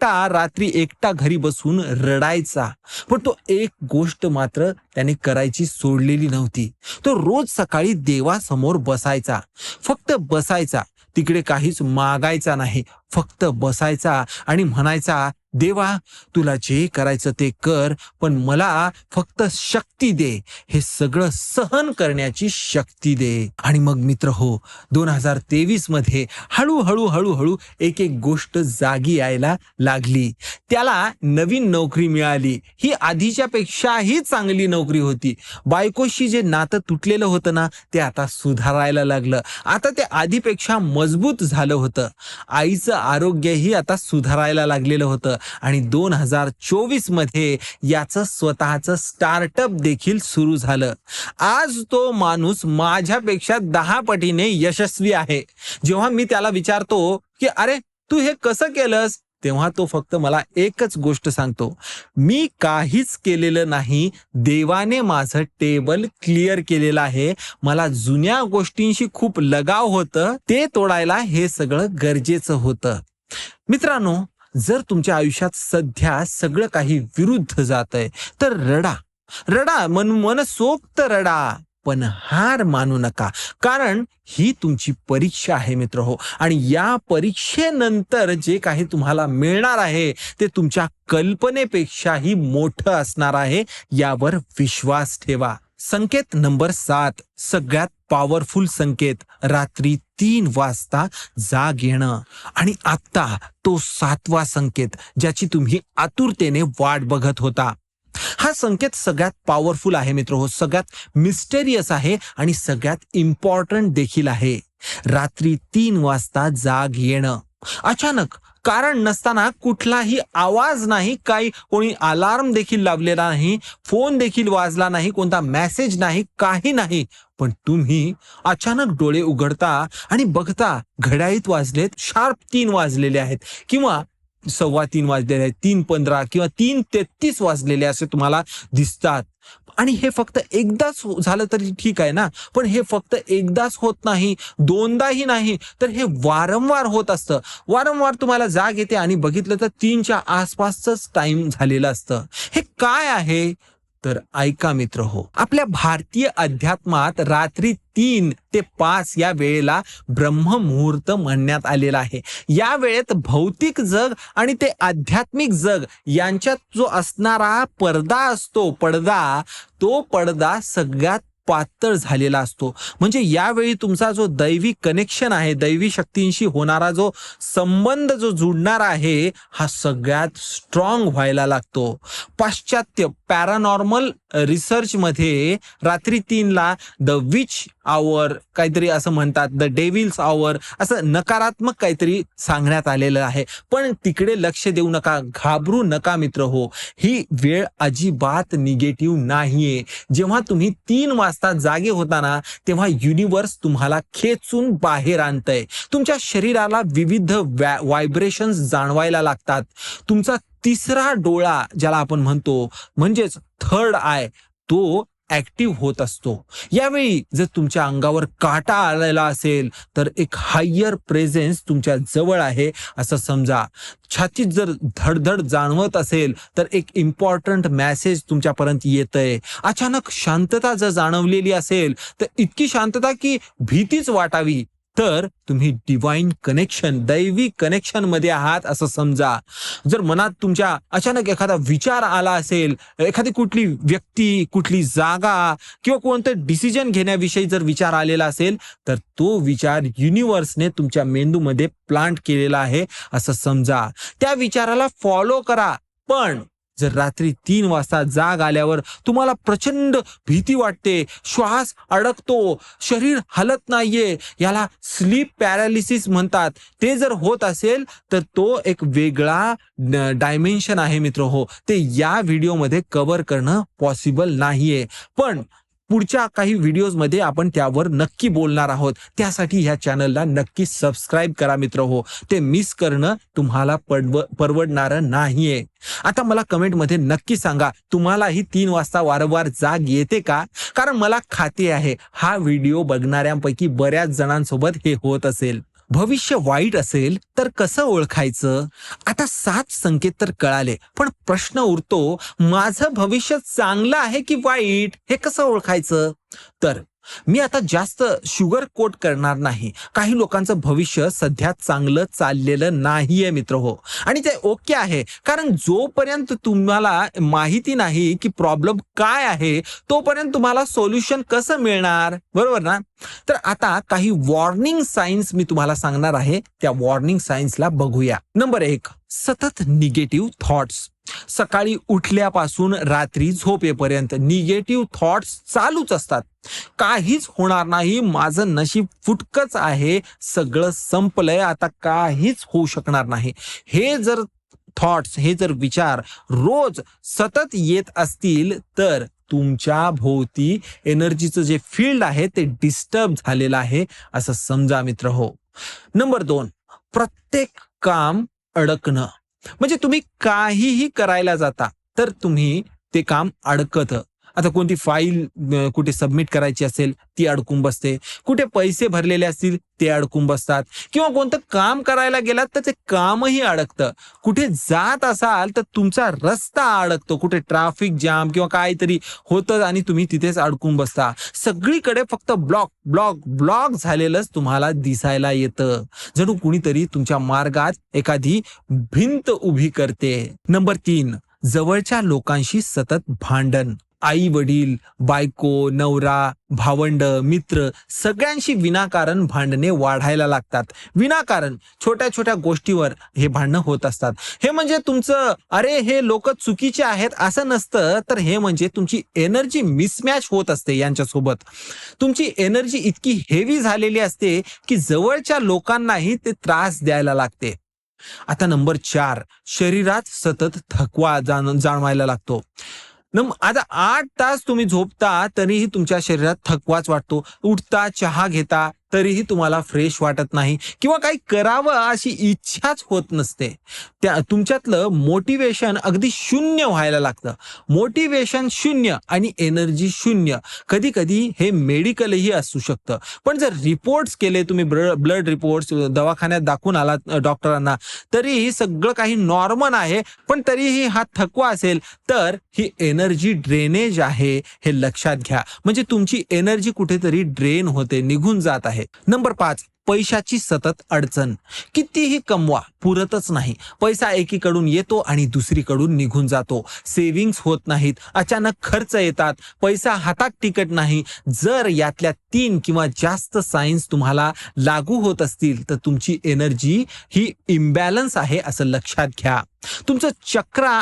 रात्री एकटा घरी बसून रडायचा. पण तो एक गोष्ट मात्र त्याने करायची सोडलेली नव्हती. तो रोज सकाळी देवासमोर बसायचा, फक्त बसायचा. तिकडे काहीच मागायचा नाही, फक्त बसायचा आणि म्हणायचा, देवा तुला जे करायचं ते कर, पण मला फक्त शक्ती दे, हे सगळं सहन करण्याची शक्ती दे. आणि मग मित्र हो, 2023 मध्ये हळूहळू हळूहळू एक एक गोष्ट जागी यायला लागली. त्याला नवीन नोकरी मिळाली. ही आधीच्या पेक्षाही चांगली नोकरी होती. बायकोशी जे नातं तुटलेलं होतं ना, ते आता सुधारायला लागलं. आता ते आधीपेक्षा मजबूत झालं होतं. आईचं आरोग्यही आता सुधारायला लागलेलं होतं. आणि 2024 मध्ये याचं स्वतःचं स्टार्टअप देखील सुरू झालं. आज तो माणूस माझ्यापेक्षा 10 पटीने यशस्वी आहे. जेव्हा मी त्याला विचारतो की अरे तू हे कसं केलंस, तेव्हा तो फक्त मला एकच गोष्ट सांगतो, मी काहीच केलेलं नाही, देवाने माझं टेबल क्लिअर केलेलं आहे. मला जुन्या गोष्टींशी खूप लगाव होतं, ते तोडायला हे सगळं गरजेचं होतं. मित्रांनो, जर तुमच्या आयुष्यात सध्या सगळं काही विरुद्ध जातंय तर रडा, रडा, मनसोक्त रडा, पण हार मानू नका, कारण ही तुमची परीक्षा आहे मित्र हो. आणि या परीक्षेनंतर जे काही तुम्हाला मिळणार आहे ते तुमच्या कल्पनेपेक्षाही मोठं असणार आहे. यावर विश्वास ठेवा. संकेत नंबर 7, सगळ्यात पॉवरफुल संकेत, रात्री 3 वाजता जाग येणं. आणि आता तो 7वा संकेत, ज्याची तुम्ही आतुरतेने वाट बघत होता. हा संकेत सगळ्यात पॉवरफुल आहे मित्र हो, सगळ्यात मिस्टेरियस आहे आणि सगळ्यात इम्पॉर्टंट देखील आहे. रात्री 3 वाजता जाग येणं. अचानक, कारण नसताना, कुठलाही आवाज नाही, कोणी अलार्म देखील लावलेला नाही, फोन देखील वाजला नाही, कोणता मेसेज नाही, काही नाही. पण तुम्ही अचानक डोळे उघडता आणि बघता घड्याळीत वाजलेत शार्प 3 वाजलेले आहेत, किंवा 3:15 वाजलेले आहेत, 3:15 किंवा 3:33 वाजलेले असे तुम्हाला दिसतात. आणि हे फक्त एकदाच झालं तरी ठीक आहे ना, पण हे फक्त एकदाच होत नाही, दोनदाही नाही, तर हे वारंवार होत असतं. वारंवार तुम्हाला जाग येते आणि बघितलं तर 3च्या आसपासच टाइम झालेलं असतं. हे काय आहे? तर ऐका मित्र हो, आपल्या भारतीय अध्यात्मात रात्री 3 ते 5 या वेळेला ब्रह्ममुहूर्त म्हणण्यात आलेला आहे. या वेळेत भौतिक जग आणि ते आध्यात्मिक जग यांच्यात जो असणारा पडदा असतो, तो पडदा सगळ्यात पातळ झालेला असतो. म्हणजे यावेळी तुमचा जो दैवी कनेक्शन आहे, दैवी शक्तींशी होणारा जो संबंध जो जुडणार आहे, हा सगळ्यात स्ट्रॉंग व्हायला लागतो. पाश्चात्य पॅरानॉर्मल रिसर्चमध्ये रात्री 3ला द विच आवर काहीतरी असं म्हणतात, द डेव्हिल्स आवर असं नकारात्मक काहीतरी सांगण्यात आलेलं आहे. पण तिकडे लक्ष देऊ नका, घाबरू नका मित्र हो. ही वेळ अजिबात निगेटिव्ह नाहीये. जेव्हा तुम्ही 3 वाजता जागे होता ना, तेव्हा युनिव्हर्स तुम्हाला खेचून बाहेर आणतंय. तुमच्या शरीराला विविध व्हायब्रेशन्स जाणवायला लागतात. तुमचा तिसरा डोळा ज्याला आपण म्हणतो म्हणजेच थर्ड आय तो ऍक्टिव्ह होत असतो. यावेळी जर तुमच्या अंगावर काटा आलेला असेल तर एक हायर प्रेझेन्स तुमच्या जवळ आहे असं समजा. छातीत जर धडधड जाणवत असेल तर एक इम्पॉर्टंट मेसेज तुमच्यापर्यंत येतंय. अचानक शांतता जर जाणवलेली असेल तर इतकी शांतता की भीतीच वाटावी, तर तुम्ही डिवाइन कनेक्शन दैवी कनेक्शन मध्ये आहात असं समजा. जर मनात तुमच्या अचानक एखादा विचार आला असेल, एखादी कुठली व्यक्ती, कुठली जागा किंवा कोणतं डिसिजन घेण्याविषयी जर विचार आलेला असेल तर तो विचार युनिव्हर्सने तुमच्या मेंदूमध्ये प्लांट केलेला आहे असं समजा. त्या विचाराला फॉलो करा. पण जर रात्री 3 वाजता जाग आल्यावर तुम्हाला प्रचंड भीती वाटते, श्वास अडकतो, शरीर हलत नाहीये, याला स्लीप पॅरालिसिस म्हणतात, ते जर होत असेल तर तो एक वेगळा डायमेन्शन आहे मित्र हो. ते या व्हिडिओमध्ये कव्हर करणं पॉसिबल नाहीये. पण पुढच्या काही व्हिडिओजमध्ये आपण त्यावर नक्की बोलणार आहोत. त्यासाठी ह्या चॅनलला नक्की सबस्क्राईब करा मित्र हो. ते मिस करणं तुम्हाला परवडणारं नाहीये. आता मला कमेंटमध्ये नक्की सांगा, तुम्हालाही 3 वाजता वारंवार जाग येते का? कारण मला खात्री आहे हा व्हिडिओ बघणाऱ्यांपैकी बऱ्याच जणांसोबत हे होत असेल. भविष्य वाईट असेल तर कसं ओळखायचं? आता 7 संकेत तर कळाले, पण प्रश्न उरतो, माझं भविष्य चांगलं आहे की वाईट हे कसं ओळखायचं? तर मी आता जास्त शुगर कोट करणार नाही. काही लोकांचं भविष्य सध्या चांगलं चाललेलं नाहीये मित्र हो, आणि ते ओके आहे. कारण जोपर्यंत तुम्हाला माहिती नाही की प्रॉब्लेम काय आहे तोपर्यंत तुम्हाला सोल्युशन कसं मिळणार, बरोबर ना? तर आता काही वॉर्निंग साइन्स मी तुम्हाला सांगणार आहे. त्या वॉर्निंग साइन्सला बघूया. नंबर 1, सतत निगेटिव्ह थॉट्स. सकाळी उठल्यापासून रात्री झोपेपर्यंत निगेटिव्ह थॉट्स चालूच असतात. काहीच होणार नाही, माझं नशीब फुटकच आहे, सगळं संपलंय, आता काहीच होऊ शकणार नाही. हे जर थॉट्स, हे जर विचार रोज सतत येत असतील तर तुमच्या भोवती एनर्जीचं जे फील्ड आहे ते डिस्टर्ब झालेलं आहे असं समजा मित्र हो. नंबर 2, प्रत्येक काम अडकणं. म्हणजे तुम्ही काहीही करायला जाता तर तुम्ही ते काम अडकतं. आता कोणती फाईल कुठे सबमिट करायची असेल ती अडकून बसते, कुठे पैसे भरलेले असतील ते अडकून बसतात, किंवा कोणतं काम करायला गेलात तर ते कामही अडकतं. कुठे जात असाल तर तुमचा रस्ता अडकतो, कुठे ट्रॅफिक जाम किंवा काहीतरी होतं आणि तुम्ही तिथेच अडकून बसता. सगळीकडे फक्त ब्लॉक ब्लॉक ब्लॉक झालेलंच तुम्हाला दिसायला येतं. जणू कुणीतरी तुमच्या मार्गात एखादी भिंत उभी करते. नंबर 3, जवळच्या लोकांशी सतत भांडण. आई वडील, बायको, नवरा, भावंड, मित्र सगळ्यांशी विनाकारण भांडणे वाढायला लागतात. विनाकारण छोट्या छोट्या गोष्टीवर हे भांडणं होत असतात. हे म्हणजे तुमचं अरे हे लोक चुकीचे आहेत असं नसतं, तर हे म्हणजे तुमची एनर्जी मिसमॅच होत असते यांच्यासोबत. तुमची एनर्जी इतकी हेवी झालेली असते की जवळच्या लोकांनाही ते त्रास द्यायला लागते. आता नंबर 4, शरीरात सतत थकवा जाणवायला लागतो. आता 8 तास तुम्ही झोपता तरीही तुमच्या शरीरात थकवाच वाटतो. उठता, चहा घेता तरीही तुम्हाला फ्रेश वाटत नाही किंवा काही करावं अशी इच्छाच होत नसते. त्या तुमच्यातलं मोटिवेशन अगदी शून्य व्हायला लागतं. मोटिवेशन शून्य आणि एनर्जी शून्य. कधी कधी हे मेडिकलही असू शकतं. पण जर रिपोर्ट्स केले तुम्ही, ब्लड रिपोर्ट्स, दवाखान्यात दाखवून आलात डॉक्टरांना, तरीही सगळं काही नॉर्मल आहे, पण तरीही हा थकवा असेल तर ही एनर्जी ड्रेनेज आहे हे लक्षात घ्या. म्हणजे तुमची एनर्जी कुठेतरी ड्रेन होते, निघून जात आहे. नंबर 5, पैशाची सतत अडचण. कितीही कमवा पुरतच नाही. पैसा एकीकडून येतो आणि दुसरीकडून निघून जातो. सेव्हिंग्स होत नाहीत, अचानक खर्च येतात, पैसा हातात टिकत नाही. जर यातल्या 3 किंवा जास्त सायन्स तुम्हाला लागू होत असतील तर तुमची एनर्जी ही इम्बॅलन्स आहे असं लक्षात घ्या. तुमचं चक्रा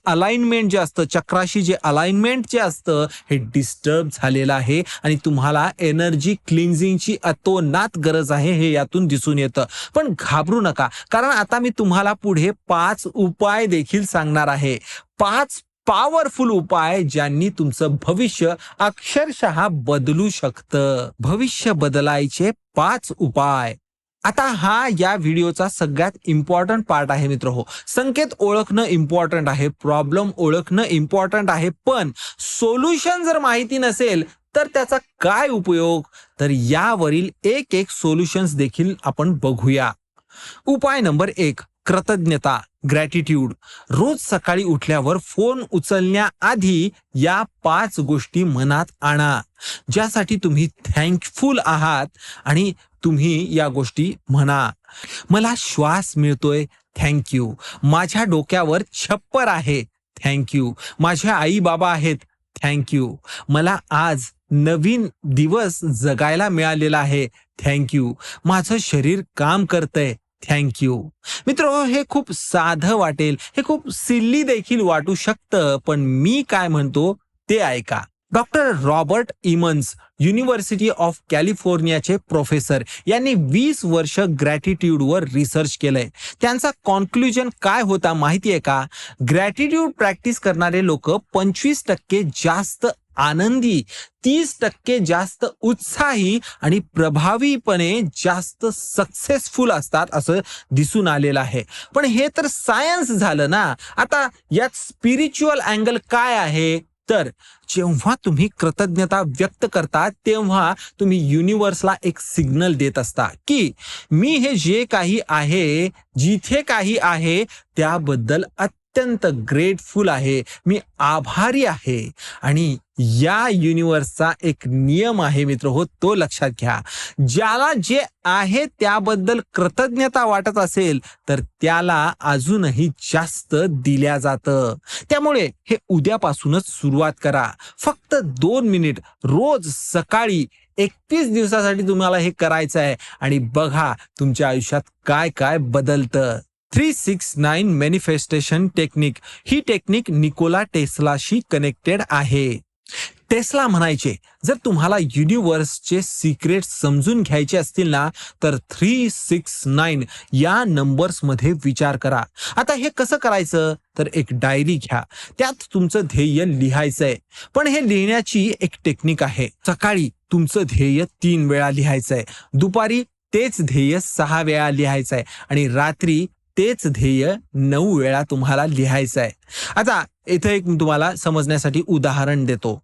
अलाइनमेंट जे असतं, चक्राशी जे अलाइनमेंट जे असतं हे डिस्टर्ब झालेलं आहे आणि तुम्हाला एनर्जी क्लिन्झिंगची अतोनात गरज आहे हे यातून दिसून येतं. पण घाबरू नका, कारण आता मी तुम्हाला पुढे 5 उपाय देखील सांगणार आहे. 5 पॉवरफुल उपाय ज्यांनी तुमचं भविष्य अक्षरशः बदलू शकतं. भविष्य बदलायचे 5 उपाय. आता हा या व्हिडिओचा सगळ्यात इम्पॉर्टंट पार्ट आहे मित्रहो. संकेत ओळखणं इम्पॉर्टंट आहे, प्रॉब्लेम ओळखणं इम्पॉर्टंट आहे, पण सोल्युशन जर माहिती नसेल तर त्याचा काय उपयोग? तर यावरील एक सोल्युशन्स देखील आपण बघूया. उपाय नंबर 1, कृतज्ञता, ग्रॅटिट्यूड. रोज सकाळी उठल्यावर फोन उचलण्याआधी या 5 गोष्टी मनात आणा, ज्यासाठी तुम्ही थँकफुल आहात, आणि तुम्ही या गोष्टी म्हणा. मला श्वास मिळतोय, थँक्यू. माझ्या डोक्यावर छप्पर आहे, थँक्यू. माझे आई बाबा आहेत, थँक्यू. मला आज नवीन दिवस जगायला मिळालेला आहे, थँक्यू. माझं शरीर काम करतंय, थँक्यू. मित्र, हे खूप साधं वाटेल, हे खूप सिल्ली देखील वाटू शकतं, पण मी काय म्हणतो ते ऐका. Doctor Robert Emmons, university of कॅलिफोर्नियाचे प्रोफेसर, यांनी 20 वर्ष ग्रॅटिट्यूडवर रिसर्च केलंय. त्यांचा कॉन्क्लुजन काय होता माहिती आहे का? ग्रॅटिट्यूड प्रॅक्टिस करणारे लोक 25% जास्त आनंदी, 30% जास्त उत्साही आणि प्रभावीपणे जास्त सक्सेसफुल असतात असं दिसून आलेलं आहे. पण हे तर सायन्स झालं ना. आता यात स्पिरिच्युअल अँगल काय आहे? तर जेव्हा तुम्ही कृतज्ञता व्यक्त करता तेव्हा तुम्ही युनिव्हर्सला एक सिग्नल देत असता की मी हे जे काही आहे, जिथे काही आहे, त्याबद्दल अत्यंत ग्रेटफुल आहे, मी आभारी आहे. आणि या युनिव्हर्सचा एक नियम आहे मित्र हो, तो लक्षात घ्या. ज्याला जे आहे त्याबद्दल कृतज्ञता वाटत असेल तर त्याला अजूनही जास्त दिल्या जातं. त्यामुळे हे उद्यापासूनच सुरुवात करा. फक्त 2 मिनिट रोज सकाळी 31 दिवसासाठी तुम्हाला हे करायचं आहे, आणि बघा तुमच्या आयुष्यात काय काय बदलतं. 369 मॅनिफेस्टेशन टेक्निक. ही टेक्निक निकोला टेस्लाशी कनेक्टेड आहे. टेस्ला म्हणायचे, जर तुम्हाला युनिव्हर्सचे सिक्रेट समजून घ्यायचे असतील ना तर 369 या नंबर्स मध्ये विचार करा. आता हे कसं करायचं? तर एक डायरी घ्या, त्यात तुमचं ध्येय लिहायचंय. पण हे लिहिण्याची एक टेक्निक आहे. सकाळी तुमचं ध्येय 3 वेळा लिहायचंय, दुपारी तेच ध्येय 6 वेळा लिहायचंय, आणि रात्री तेच ध्येय 9 वेळा तुम्हाला लिहायचं आहे. आता इथे एक तुम्हाला समजण्यासाठी उदाहरण देतो.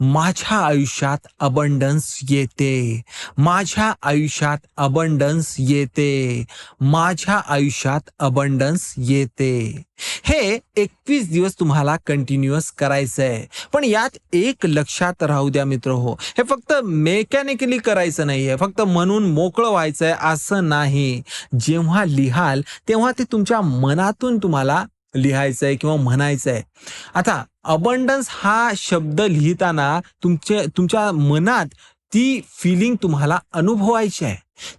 माझ्या आयुष्यात अबंडन्स येते, माझ्या आयुष्यात अबंडन्स येते, माझ्या आयुष्यात अबंडन्स येते. हे 21 दिवस तुम्हाला कंटिन्युअस करायचंय. पण यात एक लक्षात राहू द्या मित्र हो, हे फक्त मेकॅनिकली करायचं नाहीये, फक्त म्हणून मोकळं व्हायचंय असं नाही. जेव्हा लिहाल तेव्हा ते तुमच्या मनातून तुम्हाला लिहायचंय किंवा म्हणायचंय. आता अबंडन्स हा शब्द लिहिताना तुमच्या मनात ती फिलिंग तुम्हाला अनुभवायची आहे.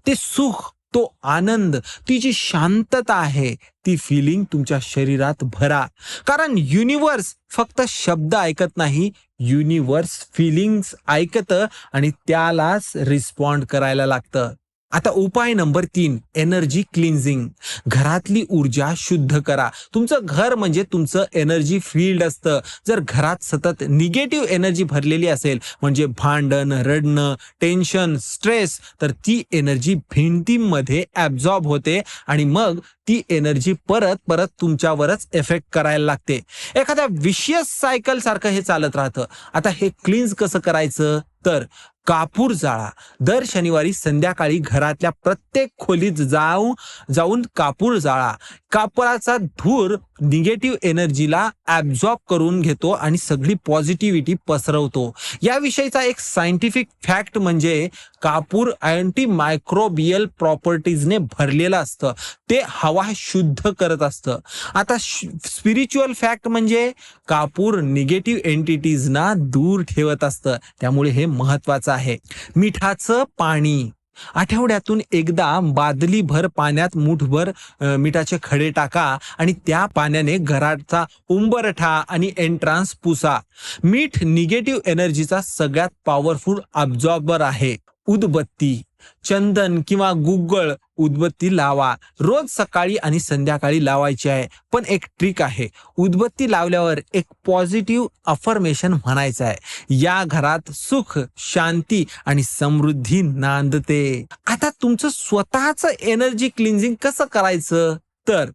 ते सुख, तो आनंद, ती जी शांतता आहे, ती फिलिंग तुमच्या शरीरात भरा. कारण युनिव्हर्स फक्त शब्द ऐकत नाही, युनिव्हर्स फिलिंग्स ऐकतं आणि त्यालाच रिस्पॉन्ड करायला लागतं. आता उपाय नंबर 3, एनर्जी क्लिन्झिंग. घरातली ऊर्जा शुद्ध करा. तुमचं घर म्हणजे तुमचं एनर्जी फील्ड असतं. जर घरात सतत निगेटिव्ह एनर्जी भरलेली असेल, म्हणजे भांडण, रडणं, टेन्शन, स्ट्रेस, तर ती एनर्जी भिंतीमध्ये ॲब्झॉर्ब होते आणि मग ती एनर्जी परत परत तुमच्यावरच इफेक्ट करायला लागते. एखाद्या विशियस सायकल सारखं हे चालत राहतं. आता हे क्लीन्स कसं करायचं? तर कापूर जाळा. दर शनिवारी संध्याकाळी घरातल्या प्रत्येक खोलीत जाऊन कापूर जाळा. कापराचा धूर निगेटिव्ह एनर्जीला ॲब्झॉर्ब करून घेतो आणि सगळी पॉझिटिव्हिटी पसरवतो. याविषयीचा एक सायंटिफिक फॅक्ट म्हणजे कापूर अँटी मायक्रोबियल प्रॉपर्टीजने भरलेलं असतं. ते हवा शुद्ध करत असतं. आता स्पिरिच्युअल फॅक्ट म्हणजे कापूर निगेटिव्ह एंटिटीजना दूर ठेवत असतं. त्यामुळे हे महत्वाचं आहे. मिठाचं पाणी. आठवड्यातून एकदा बादलीभर पाण्यात मुठभर मिठाचे खडे टाका आणि त्या पाण्याने घराचा उंबरठा आणि एंट्रान्स पुसा. मीठ निगेटिव्ह एनर्जीचा सगळ्यात पॉवरफुल अब्झॉर्बर आहे. उदबत्ती, चंदन किंवा गुग्गळ उदबत्ती लावा. रोज सकाळी आणि संध्याकाळी लावायची आहे. पण एक ट्रिक आहे. उदबत्ती लावल्यावर एक पॉझिटिव्ह अफर्मेशन म्हणायचं आहे. या घरात सुख, शांती आणि समृद्धी नांदते. आता तुमचं स्वतःचं एनर्जी क्लिन्झिंग कसं करायचं? तर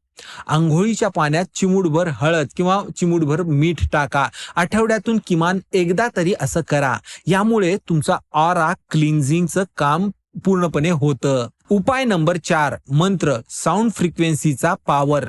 अंघोळीच्या पाण्यात चिमूटभर हळद किंवा चिमूटभर मीठ टाका. आठवड्यातून किमान एकदा तरी असं करा. यामुळे तुमचा ऑरा क्लिन्झिंगचं काम पूर्णपणे होतं. उपाय नंबर 4, मंत्र साऊंड फ्रिक्वेन्सीचा पॉवर.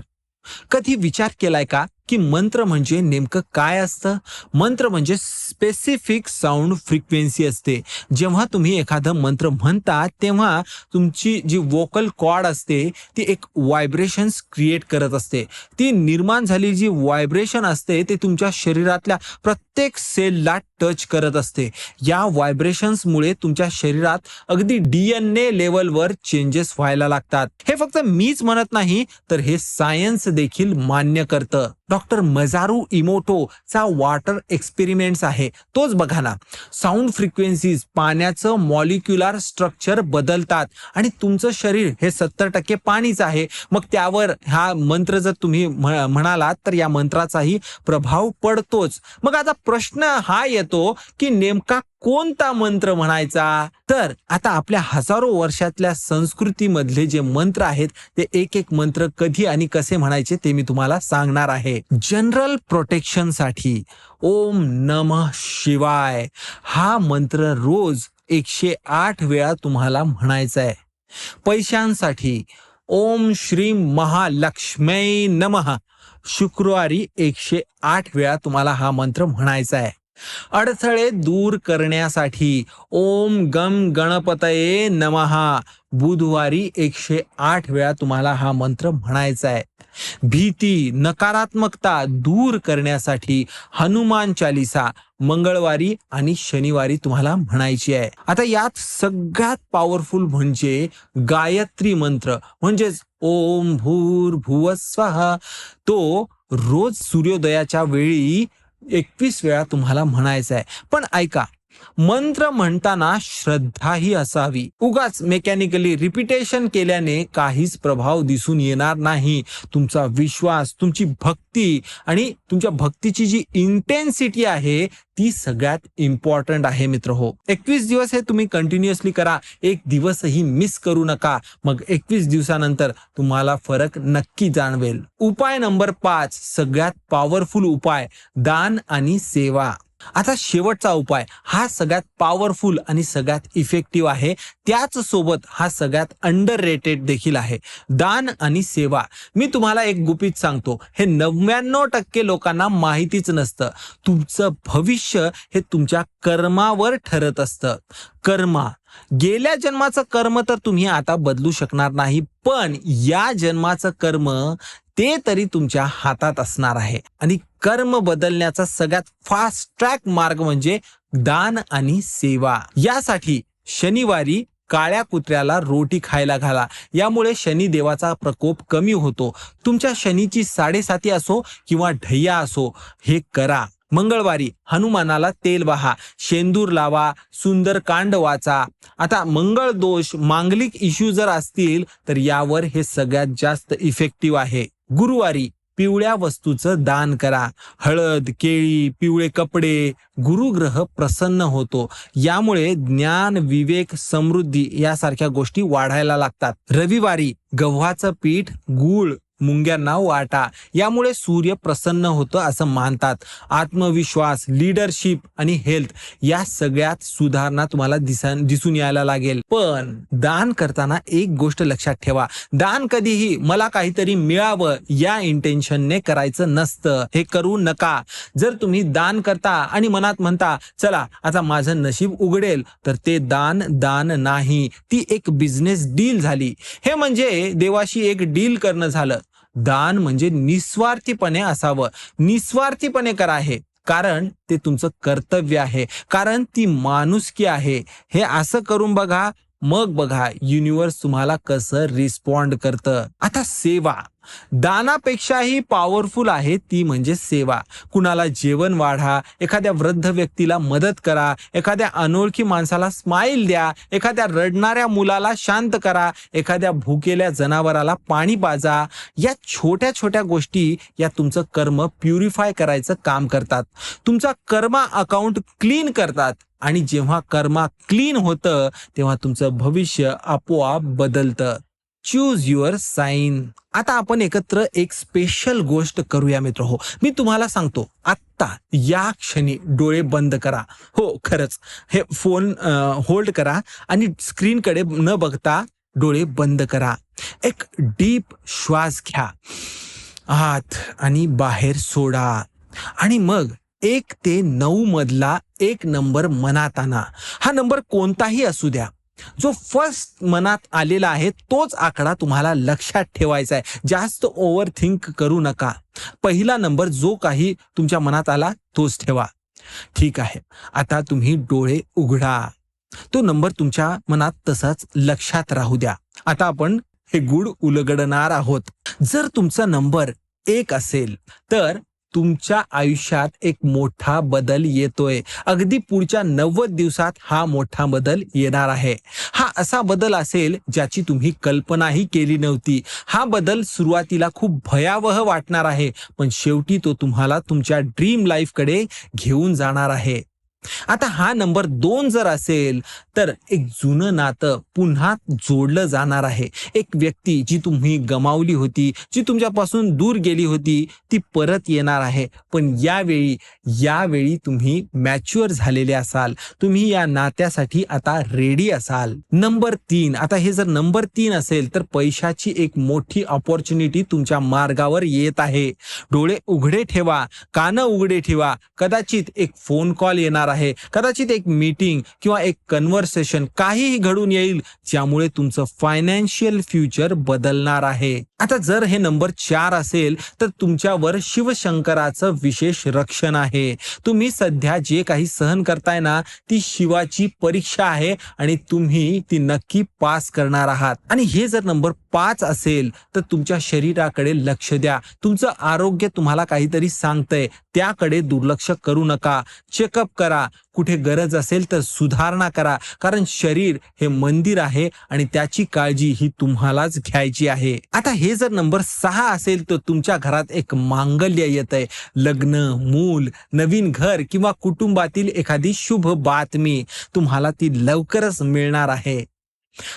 कधी विचार केलाय का की मंत्र म्हणजे नेमकं काय असतं? मंत्र म्हणजे स्पेसिफिक साऊंड फ्रिक्वेन्सी असते. जेव्हा तुम्ही एखादं मंत्र म्हणता तेव्हा तुमची जी वोकल कॉर्ड असते ती एक व्हायब्रेशन्स क्रिएट करत असते. ती निर्माण झालेली जी व्हायब्रेशन असते ते तुमच्या शरीरातल्या प्रत्येक सेलला टच करत असते. या व्हायब्रेशन्समुळे तुमच्या शरीरात अगदी DNA लेवलवर चेंजेस व्हायला लागतात. हे फक्त मीच म्हणत नाही तर हे सायन्स देखील मान्य करतं. डॉक्टर मजारू इमोटो चा वॉटर एक्सपेरिमेंट्स आहे तोच बघा ना. साऊंड फ्रिक्वेन्सीज पाण्याचं मॉलिक्युलर स्ट्रक्चर बदलतात आणि तुमचं शरीर हे 70% पाणीच आहे. मग त्यावर हा मंत्र जर तुम्ही म्हणालात तर या मंत्राचाही प्रभाव पडतोच. मग आता प्रश्न हा येतो की नेमका कोणता मंत्र म्हणायचा? तर आता आपल्या हजारो वर्षातल्या संस्कृतीमधले जे मंत्र आहेत ते एक एक मंत्र कधी आणि कसे म्हणायचे ते मी तुम्हाला सांगणार आहे. जनरल प्रोटेक्शन साठी ओम नमः शिवाय हा मंत्र रोज 108 वेळा तुम्हाला म्हणायचा आहे. पैशांसाठी ओम श्री महालक्ष्मी नमः शुक्रवारी 108 वेळा तुम्हाला हा मंत्र म्हणायचा आहे. अडथळे दूर करण्यासाठी ओम गम गणपतये नमः बुधवारी 108 वेळा तुम्हाला हा मंत्र म्हणायचा आहे. भीती, नकारात्मकता दूर करण्यासाठी हनुमान चालीसा मंगळवारी आणि शनिवारी तुम्हाला म्हणायची आहे. आता यात सगळ्यात पॉवरफुल म्हणजे गायत्री मंत्र म्हणजेच ओम भूर्भुवस्वः. तो रोज सूर्योदयाच्या वेळी 21 वेळा तुम्हाला म्हणायचं आहे. पण ऐका, मंत्र म्हणताना श्रद्धाही असावी. उगाच मेकॅनिकली रिपिटेशन केल्याने काहीच प्रभाव दिसून येणार नाही. तुमचा विश्वास, तुमची भक्ती आणि तुमच्या भक्तीची जी इंटेन्सिटी आहे ती सगळ्यात इम्पॉर्टंट आहे मित्र हो. 21 दिवस हे तुम्ही कंटिन्युअसली करा. एक दिवसही मिस करू नका. मग 21 दिवसानंतर तुम्हाला फरक नक्की जाणवेल. उपाय नंबर 5 सगळ्यात पॉवरफुल उपाय, दान आणि सेवा. आता शेवटचा उपाय हा सगळ्यात पॉवरफुल आणि सगळ्यात इफेक्टिव्ह आहे. त्याच सोबत हा सगळ्यात अंडररेटेड देखील आहे, दान आणि सेवा. मी तुम्हाला एक गुपित सांगतो, हे 99% लोकांना माहितीच नसतं. तुमचं भविष्य हे तुमच्या कर्मावर ठरत असतं. कर्मा, गेल्या जन्माचं कर्म तर तुम्ही आता बदलू शकणार नाही, पण या जन्माचं कर्म ते तरी तुमच्या हातात असणार आहे. आणि कर्म बदलण्याचा सगळ्यात फास्ट ट्रॅक मार्ग म्हणजे दान आणि सेवा. यासाठी शनिवारी काळ्या कुत्र्याला रोटी खायला घाला. यामुळे शनिदेवाचा प्रकोप कमी होतो. तुमच्या शनीची 7.5 असो किंवा ढय्या असो, हे करा. मंगळवारी हनुमानाला तेल वाहा, शेंदूर लावा, सुंदरकांड वाचा. आता मंगळ दोष, मांगलिक इश्यू जर असतील तर यावर हे सगळ्यात जास्त इफेक्टिव्ह आहे. गुरुवारी पिवळ्या वस्तूचं दान करा. हळद, केळी, पिवळे कपडे. गुरुग्रह प्रसन्न होतो. यामुळे ज्ञान, विवेक, समृद्धी यासारख्या गोष्टी वाढायला लागतात. रविवारी गव्हाचं पीठ, गूळ मुंग्यांना वाटा. यामुळे सूर्य प्रसन्न होतं असं मानतात. आत्मविश्वास, लीडरशिप आणि हेल्थ या सगळ्यात सुधारणा तुम्हाला दिसून यायला लागेल. पण दान करताना एक गोष्ट लक्षात ठेवा, दान कधीही मला काहीतरी मिळावं या इंटेन्शनने करायचं नसतं. हे करू नका. जर तुम्ही दान करता आणि मनात म्हणता चला आता माझं नशीब उघडेल, तर ते दान नाही, ती एक बिझनेस डील झाली. हे म्हणजे देवाशी एक डील करणं झालं. दान म्हणजे निस्वार्थीपणे असावं. निस्वार्थीपणे करा हे, कारण ते तुमचं कर्तव्य आहे, कारण ती माणुसकी आहे. हे असं करून बघा, मग बघा युनिवर्स तुम्हाला कसं रिस्पॉन्ड करतं. आता सेवा दानापेक्षाही पॉवरफुल आहे, ती म्हणजे सेवा. कुणाला जेवण वाढा, एखाद्या वृद्ध व्यक्तीला मदत करा, एखाद्या अनोळखी माणसाला स्माइल द्या, एखाद्या रडणाऱ्या मुलाला शांत करा, एखाद्या भुकेल्या जनावराला पाणी पाजा. या छोट्या छोट्या गोष्टी या तुमचं कर्म प्युरिफाय करायचं काम करतात. तुमचा कर्मा अकाउंट क्लीन करतात आणि जेव्हा कर्मा क्लीन होतं तेव्हा तुमचं भविष्य आपोआप बदलतं. Choose your sign. आता आपण एकत्र एक स्पेशल गोष्ट करूया मित्र हो. मी तुम्हाला सांगतो आत्ता या क्षणी डोळे बंद करा. हो खरंच हे फोन होल्ड करा आणि स्क्रीनकडे न बघता डोळे बंद करा. एक डीप श्वास घ्या, आत आणि बाहेर सोडा आणि मग 1 ते 9 मधला एक नंबर मनात आणा. हा नंबर कोणताही असू द्या, जो फर्स्ट मनात आलेला आहे तोच आकडा तुम्हाला लक्षात ठेवायचा आहे. जास्त ओव्हर थिंक करू नका. पहिला नंबर जो काही तुमच्या मनात आला तोच ठेवा. ठीक आहे, आता तुम्ही डोळे उघडा. तो नंबर तुमच्या मनात तसाच लक्षात राहू द्या. आता आपण हे गुढ उलगडणार आहोत. जर तुमचा नंबर 1 असेल तर तुमच्या आयुष्यात एक मोठा बदल येतोय. अगदी पुढच्या 90 दिवसात हा मोठा बदल येणार आहे. हा असा बदल असेल ज्याची तुम्ही कल्पनाही केली नव्हती. हा बदल सुरुवातीला खूप भयावह वाटणार आहे, पण शेवटी तो तुम्हाला तुमच्या ड्रीम लाईफकडे घेऊन जाणार आहे. आता हा नंबर 2 जर असेल तर एक जुनं नातं पुन्हा जोडलं जाणार आहे. एक व्यक्ती जी तुम्ही गमावली होती, जी तुमच्यापासून दूर गेली होती, ती परत येणार आहे. पण यावेळी तुम्ही मॅच्युअर झालेले असाल. तुम्ही या नात्यासाठी आता रेडी असाल. नंबर 3, आता हे जर नंबर 3 असेल तर पैशाची एक मोठी अपॉर्च्युनिटी तुमच्या मार्गावर येत आहे. डोळे उघडे ठेवा, कानं उघडे ठेवा. कदाचित एक फोन कॉल येणार आहे, कदाचित एक मीटिंग किंवा एक कन्व्हर्सेशन, काहीही घडून येईल ज्यामुळे तुमचं फायनान्शियल फ्युचर बदलणार आहे. आता जर हे नंबर 4 असेल तर तुमच्यावर शिवशंकराचं विशेष रक्षण आहे. तुम्ही सध्या जे काही सहन करताय ना, ती शिवाची परीक्षा आहे आणि तुम्ही ती नक्की पास करणार आहात. आणि हे जर नंबर 5 असेल तर तुमच्या शरीराकडे लक्ष द्या. तुमचं आरोग्य तुम्हाला काहीतरी सांगतंय, त्याकडे दुर्लक्ष करू नका. चेकअप करा, कुठे गरज असेल तर सुधारणा करा, कारण शरीर हे मंदिर आहे आणि त्याची काळजी ही तुम्हालाच घ्यायची आहे. आता हे जर नंबर 6 असेल तर तुमच्या घरात एक मांगल्य येतंय. लग्न, मूल, नवीन घर किंवा कुटुंबातील एखादी शुभ बातमी तुम्हाला ती लवकरच मिळणार आहे.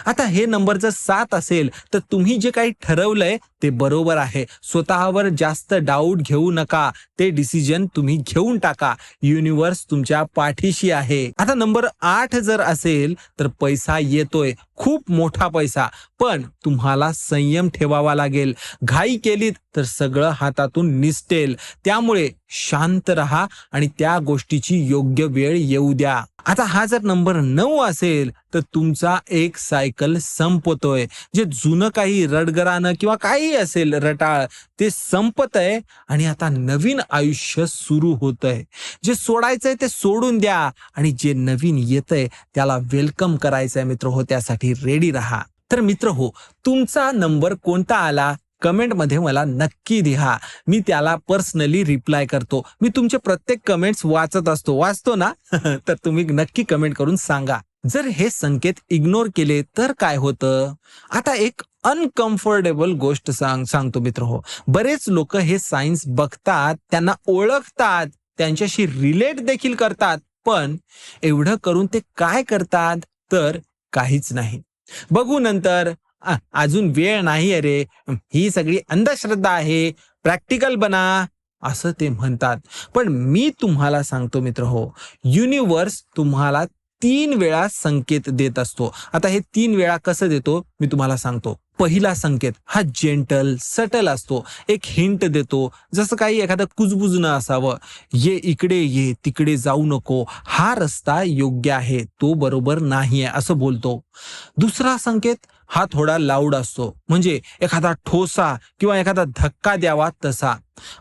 आता हे नंबर जर 7 असेल तर तुम्ही जे काही ठरवलंय ते बरोबर आहे. स्वतःवर जास्त डाऊट घेऊ नका. ते डिसिजन तुम्ही घेऊन टाका. युनिवर्स तुमच्या पाठीशी आहे. आता नंबर 8 जर असेल तर पैसा येतोय, खूप मोठा पैसा, पण तुम्हाला संयम ठेवावा लागेल. घाई केलीत तर सगळं हातातून निसटेल. त्यामुळे शांत रहा आणि त्या गोष्टीची योग्य वेळ येऊ द्या. आता हा जर नंबर 9 असेल तर तुमचा एक सायकल संपतोय. जे जुनं काही रडगरानं किंवा काही असेल रटाळ ते संपतंय आणि आता नवीन आयुष्य सुरू होतंय. जे सोडायचंय ते सोडून द्या आणि जे नवीन येतंय त्याला वेलकम करायचंय मित्र हो. त्यासाठी रेडी राहा. तर मित्र हो, तुमचा नंबर कोणता आला कमेंटमध्ये मला नक्की लिहा. मी त्याला पर्सनली रिप्लाय करतो. मी तुमचे प्रत्येक कमेंट्स वाचतो ना तर तुम्ही नक्की कमेंट करून सांगा. जर हे संकेत इग्नोर केले तर काय होतं? आता एक अनकम्फर्टेबल गोष्ट सांगतो मित्र हो. बरेच लोक हे सायन्स बघतात, त्यांना ओळखतात, त्यांच्याशी रिलेट देखील करतात, पण एवढं करून ते काय करतात तर काहीच नाही. बघू नंतर, अजून वेळ नाही अरे, ही सगळी अंधश्रद्धा आहे, प्रॅक्टिकल बना, असं ते म्हणतात. पण मी तुम्हाला सांगतो मित्र हो, युनिवर्स तुम्हाला 3 वेळा संकेत देत असतो. आता हे 3 वेळा कसं देतो मी तुम्हाला सांगतो. पहिला संकेत हा जेंटल सटल असतो. एक हिंट देतो, जसं काही एखादं कुजबुजणं असावं. ये इकडे ये, तिकडे जाऊ नको, हा रस्ता योग्य आहे, तो बरोबर नाहीये, असं बोलतो. दुसरा संकेत हा थोडा लाऊड असतो, म्हणजे एखादा ठोसा किंवा एखादा धक्का द्यावा तसा.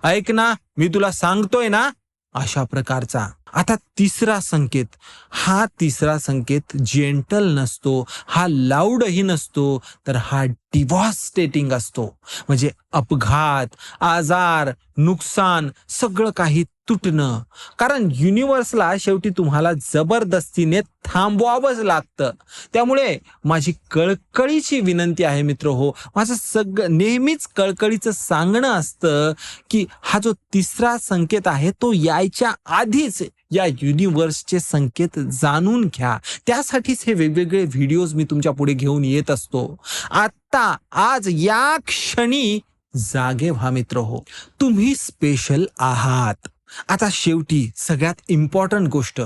ऐक ना, मी तुला सांगतोय ना, अशा प्रकारचा. आता तिसरा संकेत, हा तिसरा संकेत जेंटल नसतो, हा लाऊडही नसतो, तर हा डिव्हास्टेटिंग असतो. म्हणजे अपघात, आजार, नुकसान सगळं काही तुटणं. कारण युनिव्हर्सला शेवटी तुम्हाला जबरदस्तीने थांबवावंच लागतं. त्यामुळे माझी कळकळीची विनंती आहे मित्र हो, माझं नेहमीच कळकळीचं सांगणं असतं, की हा जो तिसरा संकेत आहे तो यायच्या आधीच या युनिव्हर्सचे संकेत जाणून घ्या. त्यासाठीच हे वेगवेगळे व्हिडिओज मी तुमच्या पुढे घेऊन येत असतो. आता आज या क्षणी जागे व्हा मित्र हो, तुम्ही स्पेशल आहात. आता शेवटी सगळ्यात इम्पॉर्टंट गोष्ट,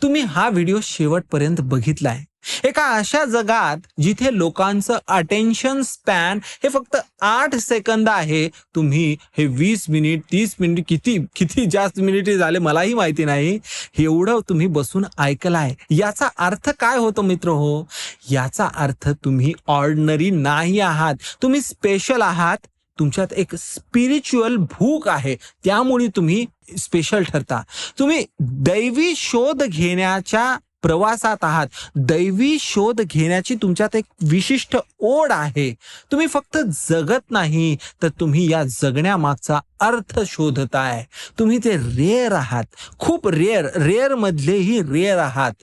तुम्ही हा व्हिडिओ शेवटपर्यंत बघितलाय. एका अशा जगात जिथे लोकांचं अटेन्शन स्पॅन हे फक्त 8 सेकंद आहे, तुम्ही हे 20 मिनिट 30 मिनिट किती किती जास्त मिनिटे झाले मलाही माहिती नाही, एवढं तुम्ही बसून ऐकलाय. याचा अर्थ काय होतो मित्र हो? याचा अर्थ तुम्ही ऑर्डिनरी नाही आहात, तुम्ही स्पेशल आहात. तुमच्यात एक स्पिरिच्युअल भूक आहे, त्यामुळे तुम्ही स्पेशल ठरता. तुम्ही दैवी शोध घेण्याच्या प्रवासात आहात. दैवी शोध घेण्याची तुमच्यात एक विशिष्ट ओढ आहे. तुम्ही फक्त जगत नाही, तर तुम्ही या जगण्यामागचा अर्थ शोधताय. तुम्ही ते रेअर आहात, खूप रेअर मधलेही रेअर आहात.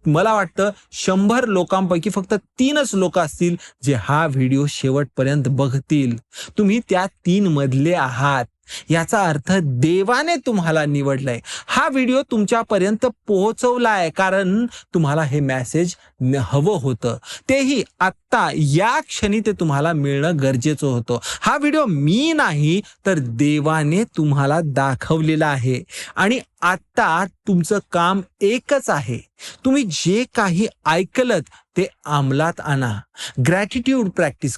मला वाटतं 100 लोकांपैकी फक्त 3च लोक असतील जे हा व्हिडिओ शेवटपर्यंत बघतील. तुम्ही त्या 3 मधले आहात. याचा अर्थ देवाने तुम्हाला निवडलंय. हा व्हिडिओ तुमच्यापर्यंत पोहोचवलाय कारण तुम्हाला हे मेसेज हवं होतं. तेही आत्ता या क्षणी ते तुम्हाला मिळणं गरजेचं होतं. हा व्हिडिओ मी नाही तर देवाने तुम्हाला दाखवलेला आहे. आणि आता तुमचं काम एकच आहे, तुम्ही जे काही ऐकलत ते अंमलात आणा. ग्रॅटिट्यूड प्रॅक्टिस,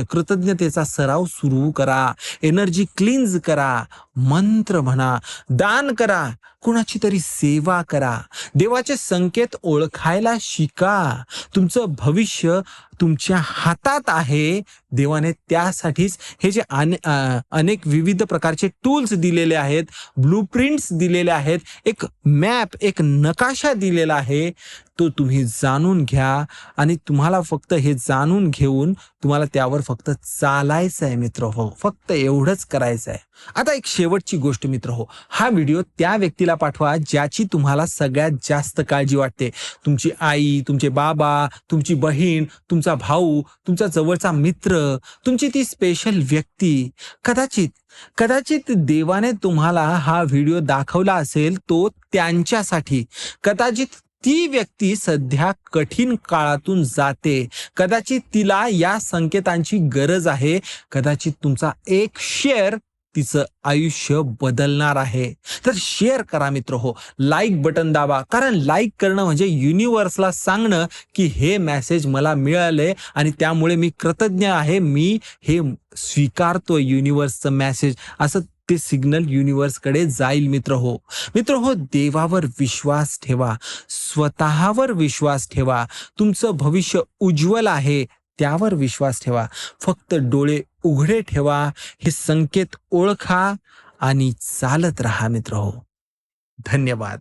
कृतज्ञतेचा सराव सुरू करा. एनर्जी क्लीन्स करा, मंत्र म्हणा, दान करा, कुणाची तरी सेवा करा. देवाचे संकेत ओळखायला शिका. तुमचं भविष्य तुमच्या हातात आहे. देवाने त्यासाठीच हे जे अनेक विविध प्रकारचे टूल्स दिलेले आहेत, ब्लूप्रिंट्स दिलेले आहेत, एक मॅप, एक नकाशा दिलेला आहे, तो तुम्ही जाणून घ्या. आणि तुम्हाला फक्त हे जाणून घेऊन तुम्हाला त्यावर फक्त चालायचं आहे मित्र हो, फक्त एवढंच करायचं आहे. आता एक शेवटची गोष्ट मित्र हो, हा व्हिडिओ त्या व्यक्तीला पाठवा ज्याची तुम्हाला सगळ्यात जास्त काळजी वाटते. तुमची आई, तुमचे बाबा, तुमची बहीण, तुमचा भाऊ, तुमचा जवळचा मित्र, तुमची ती स्पेशल व्यक्ती. कदाचित देवाने तुम्हाला हा व्हिडिओ दाखवला असेल तो त्यांच्यासाठी. कदाचित ती व्यक्ती सध्या कठीण काळातून जाते, कदाचित तिला या संकेतांची गरज आहे. कदाचित तुमचा एक शेअर तिचं आयुष्य बदलणार आहे. तर शेअर करा मित्र हो, लाईक बटन दाबा. कारण लाईक करणं म्हणजे युनिव्हर्सला सांगणं की हे मेसेज मला मिळाले आणि त्यामुळे मी कृतज्ञ आहे, मी हे स्वीकारतो युनिव्हर्सचं मेसेज, असं ते सिग्नल युनिव्हर्सकडे जाईल मित्र हो. देवावर विश्वास ठेवा, स्वतःवर विश्वास ठेवा. तुमचं भविष्य उज्ज्वल आहे, त्यावर विश्वास ठेवा. फक्त डोळे उघडे ठेवा, हे संकेत ओळखा आणि चालत राहा मित्र हो. धन्यवाद.